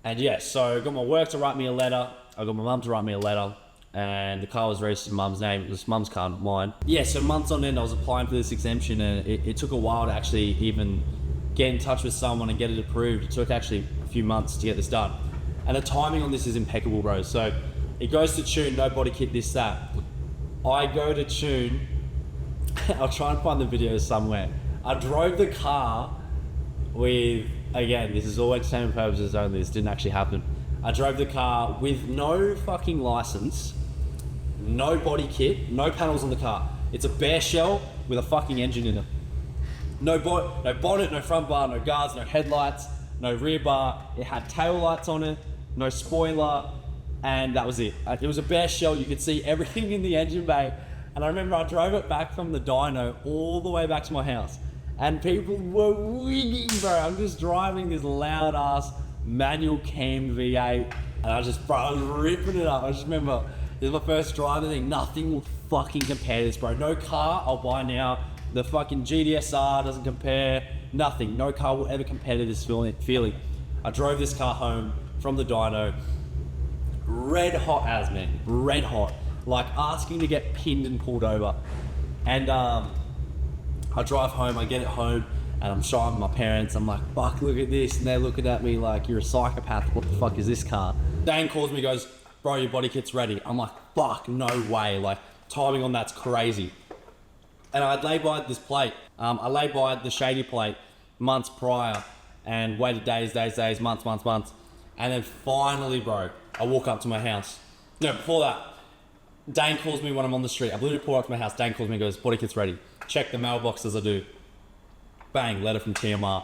And yeah, so I got my work to write me a letter. I got my mum to write me a letter. And the car was registered in mum's name. It was mum's car, not mine. Yeah, so months on end I was applying for this exemption, and it took a while to actually even get in touch with someone and get it approved. It took actually a few months to get this done. And the timing on this is impeccable, bro. So it goes to tune, no body kit, this, that. I go to tune. I'll try and find the video somewhere. I drove the car with, again, this is all entertainment purposes only, this didn't actually happen. I drove the car with no fucking license, no body kit, no panels on the car. It's a bare shell with a fucking engine in it. No bonnet, no front bar, no guards, no headlights, no rear bar. It had tail lights on it, no spoiler, and that was it. It was a bare shell. You could see everything in the engine bay. And I remember I drove it back from the dyno all the way back to my house. And people were wigging, bro. I'm just driving this loud ass manual cam V8. And I was ripping it up. I just remember, this is my first driving thing. Nothing will fucking compare to this, bro. No car I'll buy now. The fucking GDSR doesn't compare. Nothing. No car will ever compare to this feeling. I drove this car home from the dyno. Red hot as, man. Red hot. Like asking to get pinned and pulled over. And I drive home, I get it home, and I'm showing my parents. I'm like, fuck, look at this. And they're looking at me like, you're a psychopath. What the fuck is this car? Dane calls me, goes, bro, your body kit's ready. I'm like, fuck, no way. Like, timing on that's crazy. And I lay by this plate. I lay by the Shady plate months prior and waited days, months. And then finally, bro, I walk up to my house. No, before that, Dane calls me when I'm on the street. I literally pull up to my house. Dane calls me and goes, body kit's ready. Check the mailbox as I do. Bang, letter from TMR.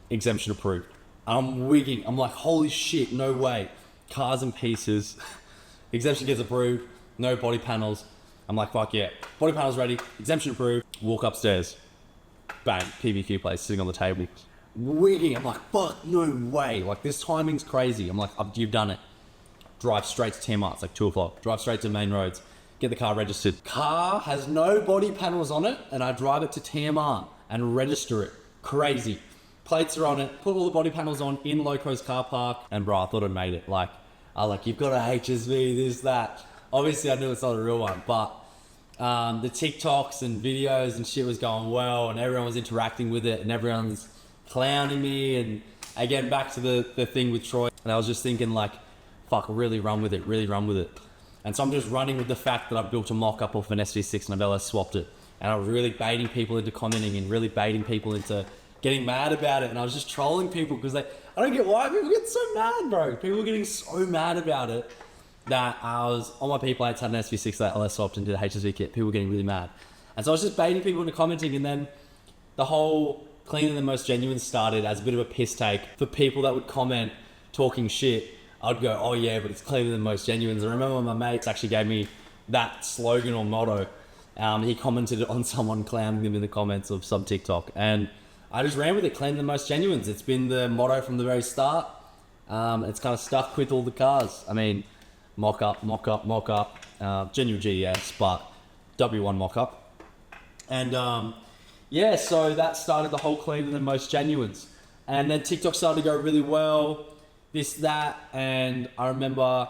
Exemption approved. I'm wigging. I'm like, holy shit, no way. Cars in pieces. Exemption gets approved. No body panels. I'm like, fuck yeah. Body panels ready. Exemption approved. Walk upstairs. Bang, PBQ place sitting on the table. Wigging. I'm like, fuck, no way. Like, this timing's crazy. I'm like, you've done it. Drive straight to TMR. It's like 2 o'clock. Drive straight to main roads. Get the car registered. Car has no body panels on it, and I drive it to TMR and register it. Crazy. Plates are on it. Put all the body panels on in Loco's car park. And bro, I thought I made it. Like, you've got a HSV, this, that. Obviously, I knew it's not a real one, but the TikToks and videos and shit was going well, and everyone was interacting with it, and everyone's clowning me. And again, back to the thing with Troy. And I was just thinking like, fuck, really run with it. And so I'm just running with the fact that I've built a mock-up off an SV6 and I've LS swapped it. And I was really baiting people into commenting and really baiting people into getting mad about it. And I was just trolling people because I don't get why people get so mad, bro. People were getting so mad about it that I was on my P-plates, had an SV6 that LS swapped and did a HSV kit. People were getting really mad. And so I was just baiting people into commenting, and then the whole cleaner than most genuine started as a bit of a piss take for people that would comment talking shit. I'd go, oh yeah, but it's cleaner than most genuines. I remember my mates actually gave me that slogan or motto. He commented on someone clowning them in the comments of some TikTok. And I just ran with it, cleaner than most genuines. It's been the motto from the very start. It's kind of stuck with all the cars. I mean, mock up, genuine GES, but W1 mock up. And yeah, so that started the whole cleaner than most genuines. And then TikTok started to go really well. This, that, and I remember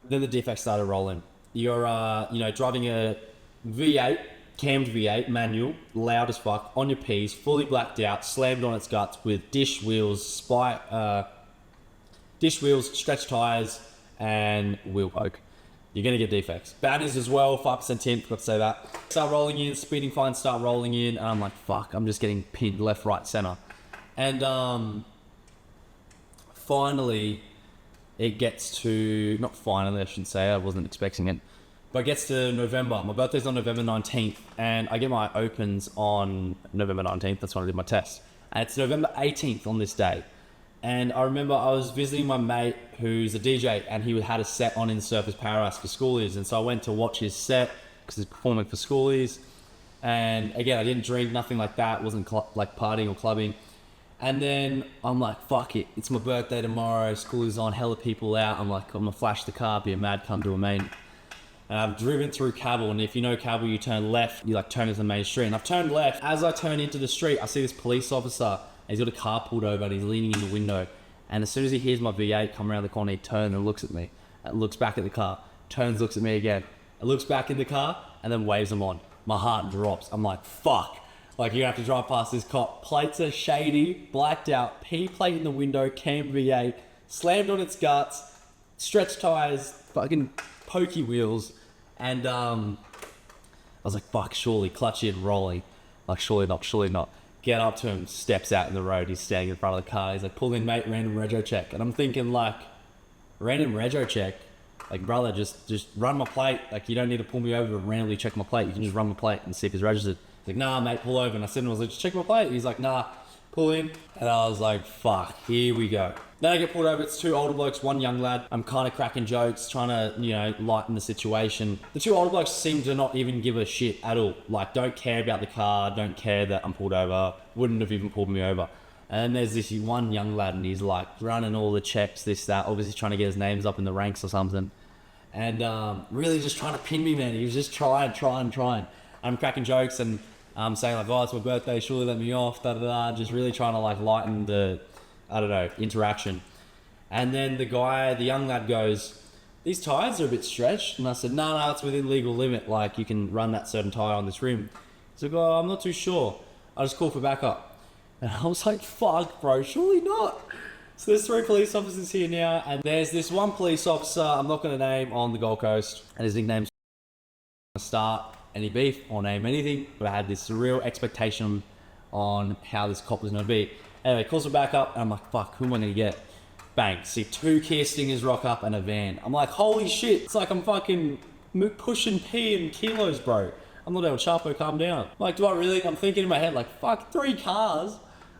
then the defects started rolling. You're, driving a V8, cammed V8, manual, loud as fuck, on your P's, fully blacked out, slammed on its guts with dish wheels, stretch tires, and wheel poke. You're gonna get defects. Banners as well, 5% tint, forgot to say that. Start rolling in, speeding fines start rolling in, and I'm like, fuck, I'm just getting pinned left, right, center. And, finally, it gets to, not finally, I shouldn't say, I wasn't expecting it, but it gets to November. My birthday's on November 19th, and I get my opens on November 19th. That's when I did my test. And it's November 18th on this day. And I remember I was visiting my mate who's a DJ, and he had a set on in Surfers Paradise for schoolies. And so I went to watch his set because he's performing for schoolies. And again, I didn't drink, nothing like that. Wasn't like partying or clubbing. And then I'm like, fuck it. It's my birthday tomorrow. School is on, hella people out. I'm like, I'm gonna flash the car, be a mad cunt to a mate. And I've driven through Cabell, and if you know Cabell, you turn left, you like turn into the main street. And I've turned left. As I turn into the street, I see this police officer, and he's got a car pulled over, and he's leaning in the window. And as soon as he hears my V8 come around the corner, he turns and looks at me, and looks back at the car, turns, looks at me again, and looks back in the car, and then waves him on. My heart drops. I'm like, fuck. Like, you're gonna have to drive past this cop. Plates are shady, blacked out, P plate in the window, cam V8, slammed on its guts, stretch tires, fucking pokey wheels. And I was like, fuck, surely, clutch in, rolling. Like, surely not, surely not. Get up to him, steps out in the road, he's standing in front of the car. He's like, pull in, mate, random rego check. And I'm thinking, like, random rego check? Like, brother, just run my plate. Like, you don't need to pull me over to randomly check my plate. You can just run my plate and see if it's registered. He's like, nah, mate, pull over. And I said to him, I was like, just check my plate. He's like, nah, pull in. And I was like, fuck, here we go. Then I get pulled over. It's two older blokes, one young lad. I'm kind of cracking jokes, trying to, you know, lighten the situation. The two older blokes seem to not even give a shit at all. Like, don't care about the car, don't care that I'm pulled over, wouldn't have even pulled me over. And then there's this one young lad, and he's like running all the checks, this, that, obviously trying to get his names up in the ranks or something. And really just trying to pin me, man. He was just trying. I'm cracking jokes and saying like, oh, it's my birthday, surely let me off, da-da-da. Just really trying to like lighten the, I don't know, interaction. And then the young lad goes, these tires are a bit stretched. And I said, no, it's within legal limit. Like, you can run that certain tire on this rim. He's like, oh, I'm not too sure. I just call for backup. And I was like, fuck, bro, surely not. So there's 3 police officers here now, and there's this one police officer I'm not going to name on the Gold Coast, and his nickname's start any beef or name anything, but I had this real expectation on how this cop was going to be. Anyway, calls me back up, and I'm like, fuck, who am I going to get? Bang, see 2 Kia Stingers rock up and a van. I'm like, holy shit, it's like I'm fucking pushing P in kilos, bro. I'm not El Chapo, calm down. Like, do I really? I'm thinking in my head, like, fuck, 3 cars?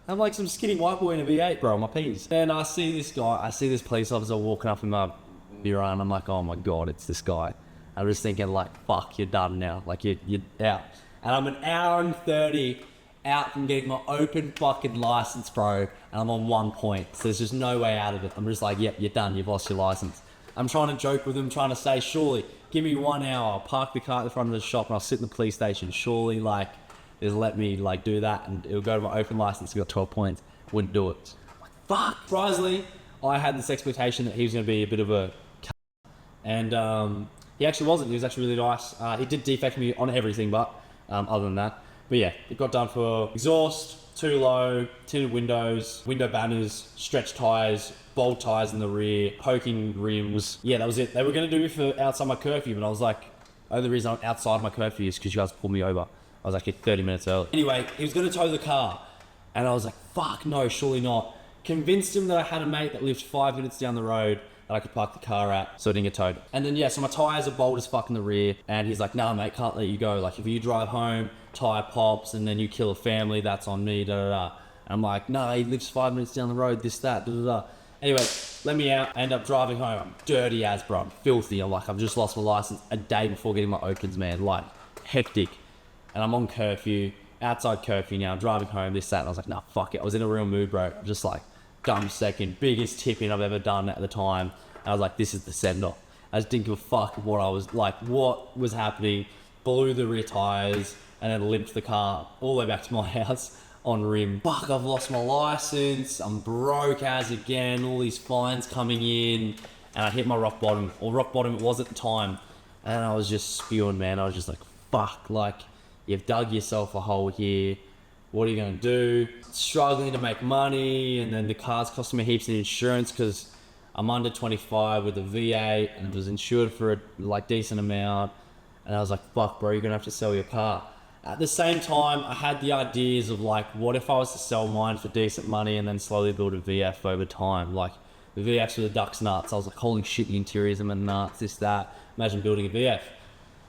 I'm like some skinny white boy in a V8, bro, my P's. And I see this police officer walking up in my mirror, and I'm like, oh my God, it's this guy. I'm just thinking like, fuck, you're done now. Like, you're out. And I'm an hour and 30 out from getting my open fucking license, bro, and I'm on 1 point. So there's just no way out of it. I'm just like, yep, you're done, you've lost your license. I'm trying to joke with him, trying to say, surely, give me 1 hour, I'll park the car at the front of the shop and I'll sit in the police station. Surely, like, just let me like do that and it'll go to my open license. I got 12 points. Wouldn't do it. Like, fuck. Surprisingly, I had this expectation that he was going to be a bit of a and he actually wasn't. He was actually really nice. He did defect me on everything, but other than that. But yeah, it got done for exhaust, too low, tinted windows, window banners, stretched tires, bold tires in the rear, poking rims. Yeah, that was it. They were going to do me for outside my curfew, but I was like, only reason I'm outside my curfew is because you guys pulled me over. I was like 30 minutes early. Anyway, he was going to tow the car. And I was like, fuck, no, surely not. Convinced him that I had a mate that lived 5 minutes down the road that I could park the car at so it didn't get towed. And then, yeah, so my tyres are bold as fuck in the rear. And he's like, nah, mate, can't let you go. Like, if you drive home, tyre pops, and then you kill a family, that's on me, da-da-da. And I'm like, no, he lives 5 minutes down the road, this, that, da-da-da. Anyway, let me out. I end up driving home. I'm dirty as, bro. I'm filthy. I'm like, I've just lost my license a day before getting my opens, man. Like, hectic. And I'm on curfew, outside curfew now, driving home, this, that. And I was like, nah, fuck it. I was in a real mood, bro. Just like, dumb second, biggest tipping I've ever done at the time. And I was like, this is the send-off. I just didn't give a fuck what I was, like, what was happening. Blew the rear tires and then limped the car all the way back to my house on rim. Fuck, I've lost my license. I'm broke as again. All these fines coming in. And I hit my rock bottom, or rock bottom it was at the time. And I was just spewing, man. I was just like, fuck, like, you've dug yourself a hole here. What are you going to do? Struggling to make money, and then the car's costing me heaps in insurance because I'm under 25 with a V8 and it was insured for a like decent amount. And I was like, fuck, bro, you're going to have to sell your car. At the same time, I had the ideas of like, what if I was to sell mine for decent money and then slowly build a VF over time? Like, the VFs were the duck's nuts. I was like, holy shit, the interior's a nuts, this, that. Imagine building a VF.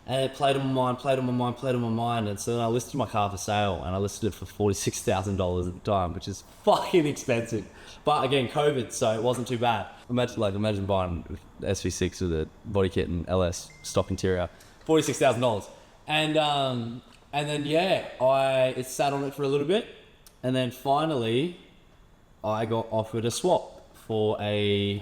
And it played on my mind, played on my mind, played on my mind. And so then I listed my car for sale, and I listed it for $46,000 at the time, which is fucking expensive. But again, COVID, so it wasn't too bad. Imagine buying SV6 with a body kit and LS stock interior, $46,000. And then yeah, it sat on it for a little bit, and then finally, I got offered a swap for a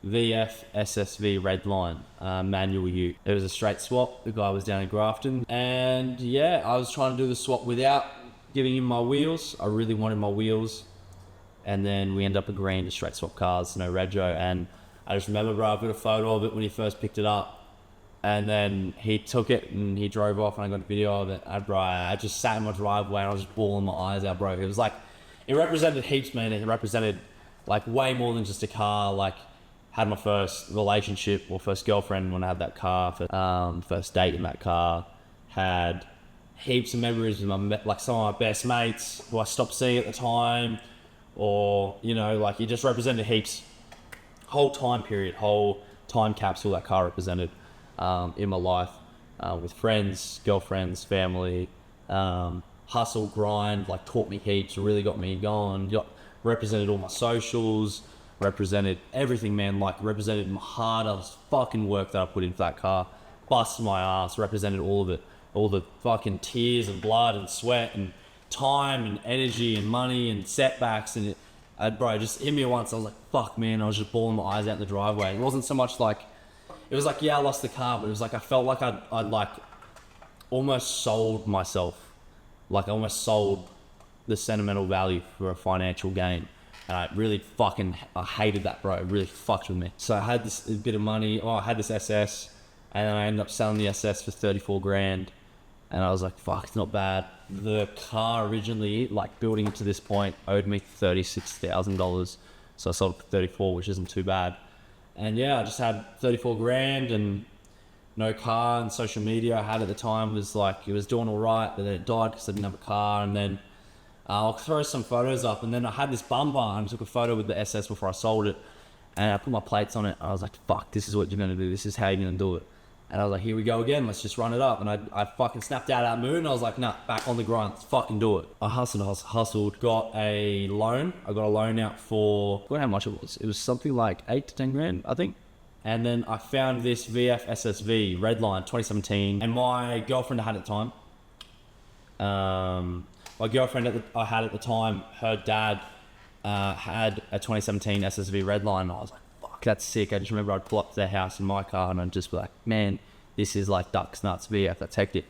VF SSV Redline manual ute. It was a straight swap. The guy was down in Grafton, and yeah, I was trying to do the swap without giving him my wheels. I really wanted my wheels, and then we ended up agreeing to straight swap cars, no rego. And I just remember, bro, I've got a photo of it when he first picked it up. And then he took it and he drove off, and I got a video of it. And bro, I just sat in my driveway and I was just bawling my eyes out, bro. It was like, it represented heaps, man. It represented like way more than just a car. Like, had my first relationship or first girlfriend when I had that car, first date in that car. Had heaps of memories with like some of my best mates who I stopped seeing at the time, or you know, like it just represented heaps. Whole time period, whole time capsule that car represented. In my life, with friends, girlfriends, family, hustle, grind, like taught me heaps, really got me going, represented all my socials, represented everything, man, like represented my hard ass fucking work that I put into that car, busted my ass, represented all of it, all the fucking tears and blood and sweat and time and energy and money and setbacks. And bro, it just hit me once. I was like, fuck, man, I was just bawling my eyes out in the driveway. It wasn't so much like, it was like, yeah, I lost the car, but it was like, I felt like I'd like almost sold myself. Like I almost sold the sentimental value for a financial gain. And I really I hated that, bro. It really fucked with me. So I had this bit of money. I had this SS, and then I ended up selling the SS for 34 grand. And I was like, fuck, it's not bad. The car originally, like building it to this point, owed me $36,000. So I sold it for 34, which isn't too bad. And yeah, I just had 34 grand and no car, and social media I had at the time was like, it was doing all right, but then it died because I didn't have a car. And then I'll throw some photos up, and then I had this bumper and I took a photo with the SS before I sold it, and I put my plates on it. I was like, fuck, this is what you're going to do. This is how you're going to do it. And I was like, here we go again. Let's just run it up. And I fucking snapped out of that mood, and I was like, nah, back on the grind. Let's fucking do it. I hustled, got a loan. I got a loan out for, I forgot how much it was. It was something like 8 to 10 grand, I think. And then I found this VF SSV Redline 2017, and my girlfriend I had at the time, I had at the time, her dad had a 2017 SSV Redline, and I was like, fuck, that's sick. I just remember I'd pull up to their house in my car and I'd just be like, man, this is like Ducks Nuts VF, that's hectic.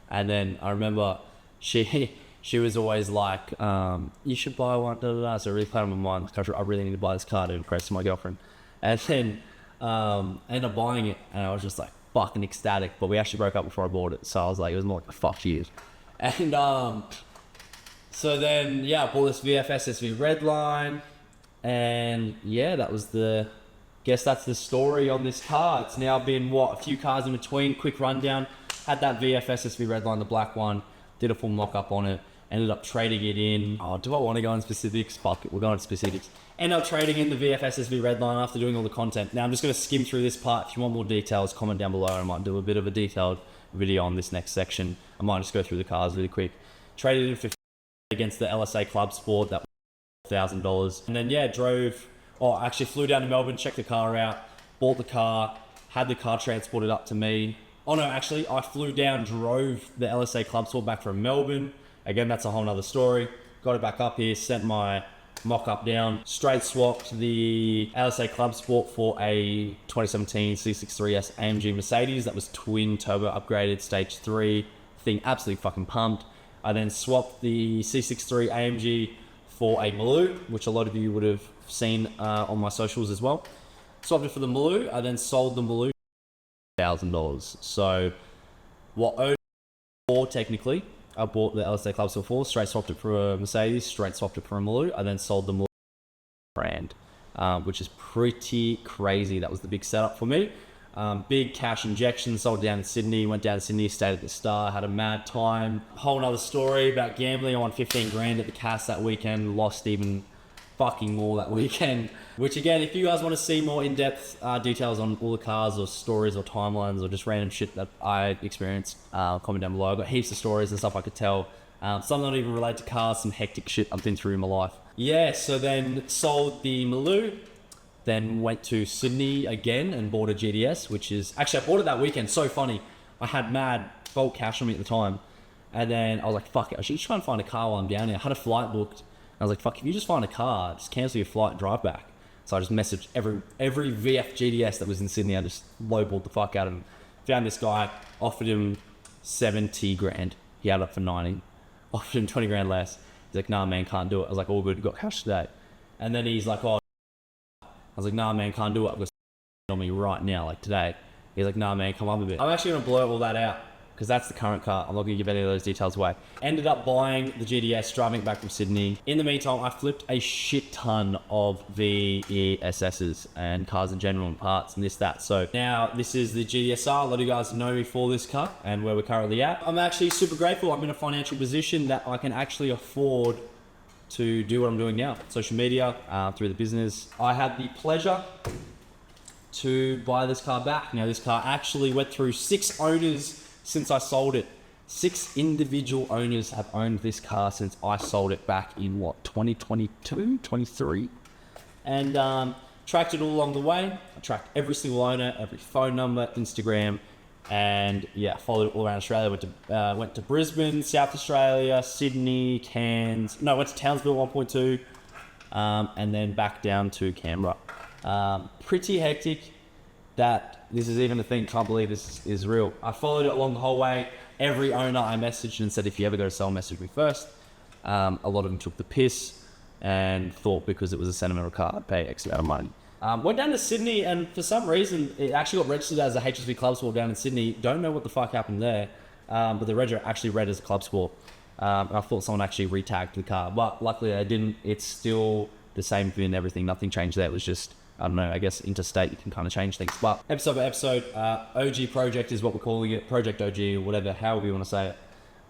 And then I remember she was always like, you should buy one, da da da. So I really played on my mind, like, I really need to buy this car to impress my girlfriend. And then I ended up buying it, and I was just like fucking ecstatic. But we actually broke up before I bought it, so I was like, it was more like a fuck you. And so then yeah, I bought this VF SSV Redline, and yeah, that's the story on this car. It's now been a few cars in between. Quick rundown: had that VF SSV Redline, the black one, did a full mock-up on it, ended up trading it in. Oh, do I want to go into specifics? Fuck it, we're going into specifics. Ended up trading in the VF SSV Redline after doing all the content. Now I'm just going to skim through this part. If you want more details, comment down below. I might do a bit of a detailed video on this next section. I might just go through the cars really quick. Traded in 50 against the LSA Club Sport, that was $1,000. And then yeah, actually flew down to Melbourne, checked the car out, bought the car, had the car transported up to me. Oh no, actually I flew down, drove the LSA Club Sport back from Melbourne. Again, that's a whole nother story. Got it back up here, sent my mock-up down, straight swapped the LSA Club Sport for a 2017 C63S AMG Mercedes that was twin turbo upgraded stage 3 thing, absolutely fucking pumped. I then swapped the C63 AMG for a Maloo, which a lot of you would have seen on my socials as well. Swapped it for the Maloo. I then sold the Maloo for $1,000. So what owed for technically, I bought the LSA Club Sport 4, straight swapped it for a Mercedes, straight swapped it for a Maloo. I then sold the Maloo brand, which is pretty crazy. That was the big setup for me. Big cash injection, sold down in Sydney, went down to Sydney, stayed at the Star, had a mad time. Whole nother story about gambling. I won 15 grand at the Cass that weekend, lost even fucking mall that weekend. Which again, if you guys want to see more in-depth details on all the cars or stories or timelines or just random shit that I experienced, comment down below. I've got heaps of stories and stuff I could tell. Some not even related to cars, some hectic shit I've been through in my life. Yeah, so then sold the Maloo, then went to Sydney again and bought a GDS, which is, actually I bought it that weekend, so funny. I had mad bulk cash on me at the time. And then I was like, fuck it, I should try and find a car while I'm down here. I had a flight booked. I was like, fuck, if you just find a car, just cancel your flight and drive back. So I just messaged every VF GDS that was in Sydney. I just lowballed the fuck out of him. Found this guy, offered him 70 grand. He had it for 90. Offered him 20 grand less. He's like, nah, man, can't do it. I was like, all good, got cash today. And then he's like, oh, I was like, nah, man, can't do it. I've got on me right now, like today. He's like, nah, man, come up a bit. I'm actually gonna blur all that out, because that's the current car. I'm not going to give any of those details away. Ended up buying the GDS, driving it back from Sydney. In the meantime, I flipped a shit ton of VESSs and cars in general and parts and this, that. So now this is the GDSR. A lot of you guys know me for this car and where we're currently at. I'm actually super grateful. I'm in a financial position that I can actually afford to do what I'm doing now. Social media, through the business. I had the pleasure to buy this car back. Now this car actually went through 6 owners since I sold it. 6 individual owners have owned this car since I sold it back in what, 2022, 23? And tracked it all along the way. I tracked every single owner, every phone number, Instagram, and yeah, followed it all around Australia. Went to Brisbane, South Australia, Sydney, Cairns. No, went to Townsville 1.2, and then back down to Canberra. Pretty hectic. That this is even a thing, can't believe this is real. I followed it along the whole way. Every owner I messaged and said, if you ever go to sell, message me first. A lot of them took the piss and thought because it was a sentimental car, I'd pay X amount of money. Went down to Sydney, and for some reason, it actually got registered as a HSV Club Sport down in Sydney. Don't know what the fuck happened there, but the reg actually read as a Club Sport. I thought someone actually retagged the car, but luckily they didn't. It's still the same VIN, everything, nothing changed there. It was just, I don't know, I guess interstate, you can kind of change things. But episode by episode, OG Project is what we're calling it, Project OG or whatever, however you want to say it.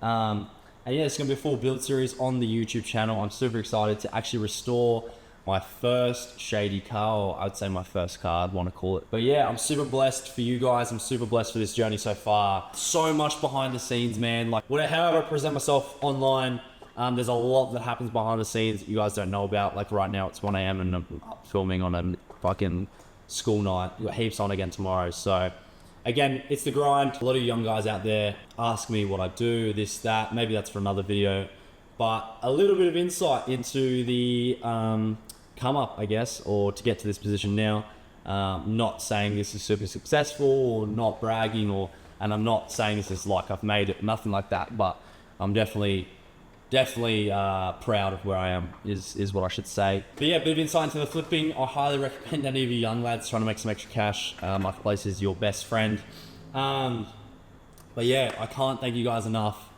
And yeah, it's going to be a full build series on the YouTube channel. I'm super excited to actually restore my first Shady car, or I'd say my first car, I'd want to call it. But yeah, I'm super blessed for you guys. I'm super blessed for this journey so far. So much behind the scenes, man. Like, however I present myself online, there's a lot that happens behind the scenes that you guys don't know about. Like right now it's 1 a.m. and I'm filming on a fucking school night. We've got heaps on again tomorrow. So again, it's the grind. A lot of young guys out there ask me what I do, this, that. Maybe that's for another video. But a little bit of insight into the come up, I guess, or to get to this position now. Not saying this is super successful or not bragging, and I'm not saying this is like I've made it, nothing like that. But I'm definitely proud of where I am, is what I should say. But yeah, a bit of insight into the flipping. I highly recommend any of you young lads trying to make some extra cash. Marketplace is your best friend. But yeah, I can't thank you guys enough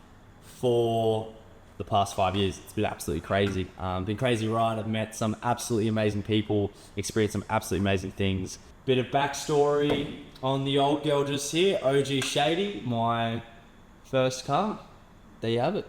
for the past 5 years. It's been absolutely crazy. Been crazy ride. I've met some absolutely amazing people, experienced some absolutely amazing things. Bit of backstory on the old girl just here, OG Shady, my first car. There you have it.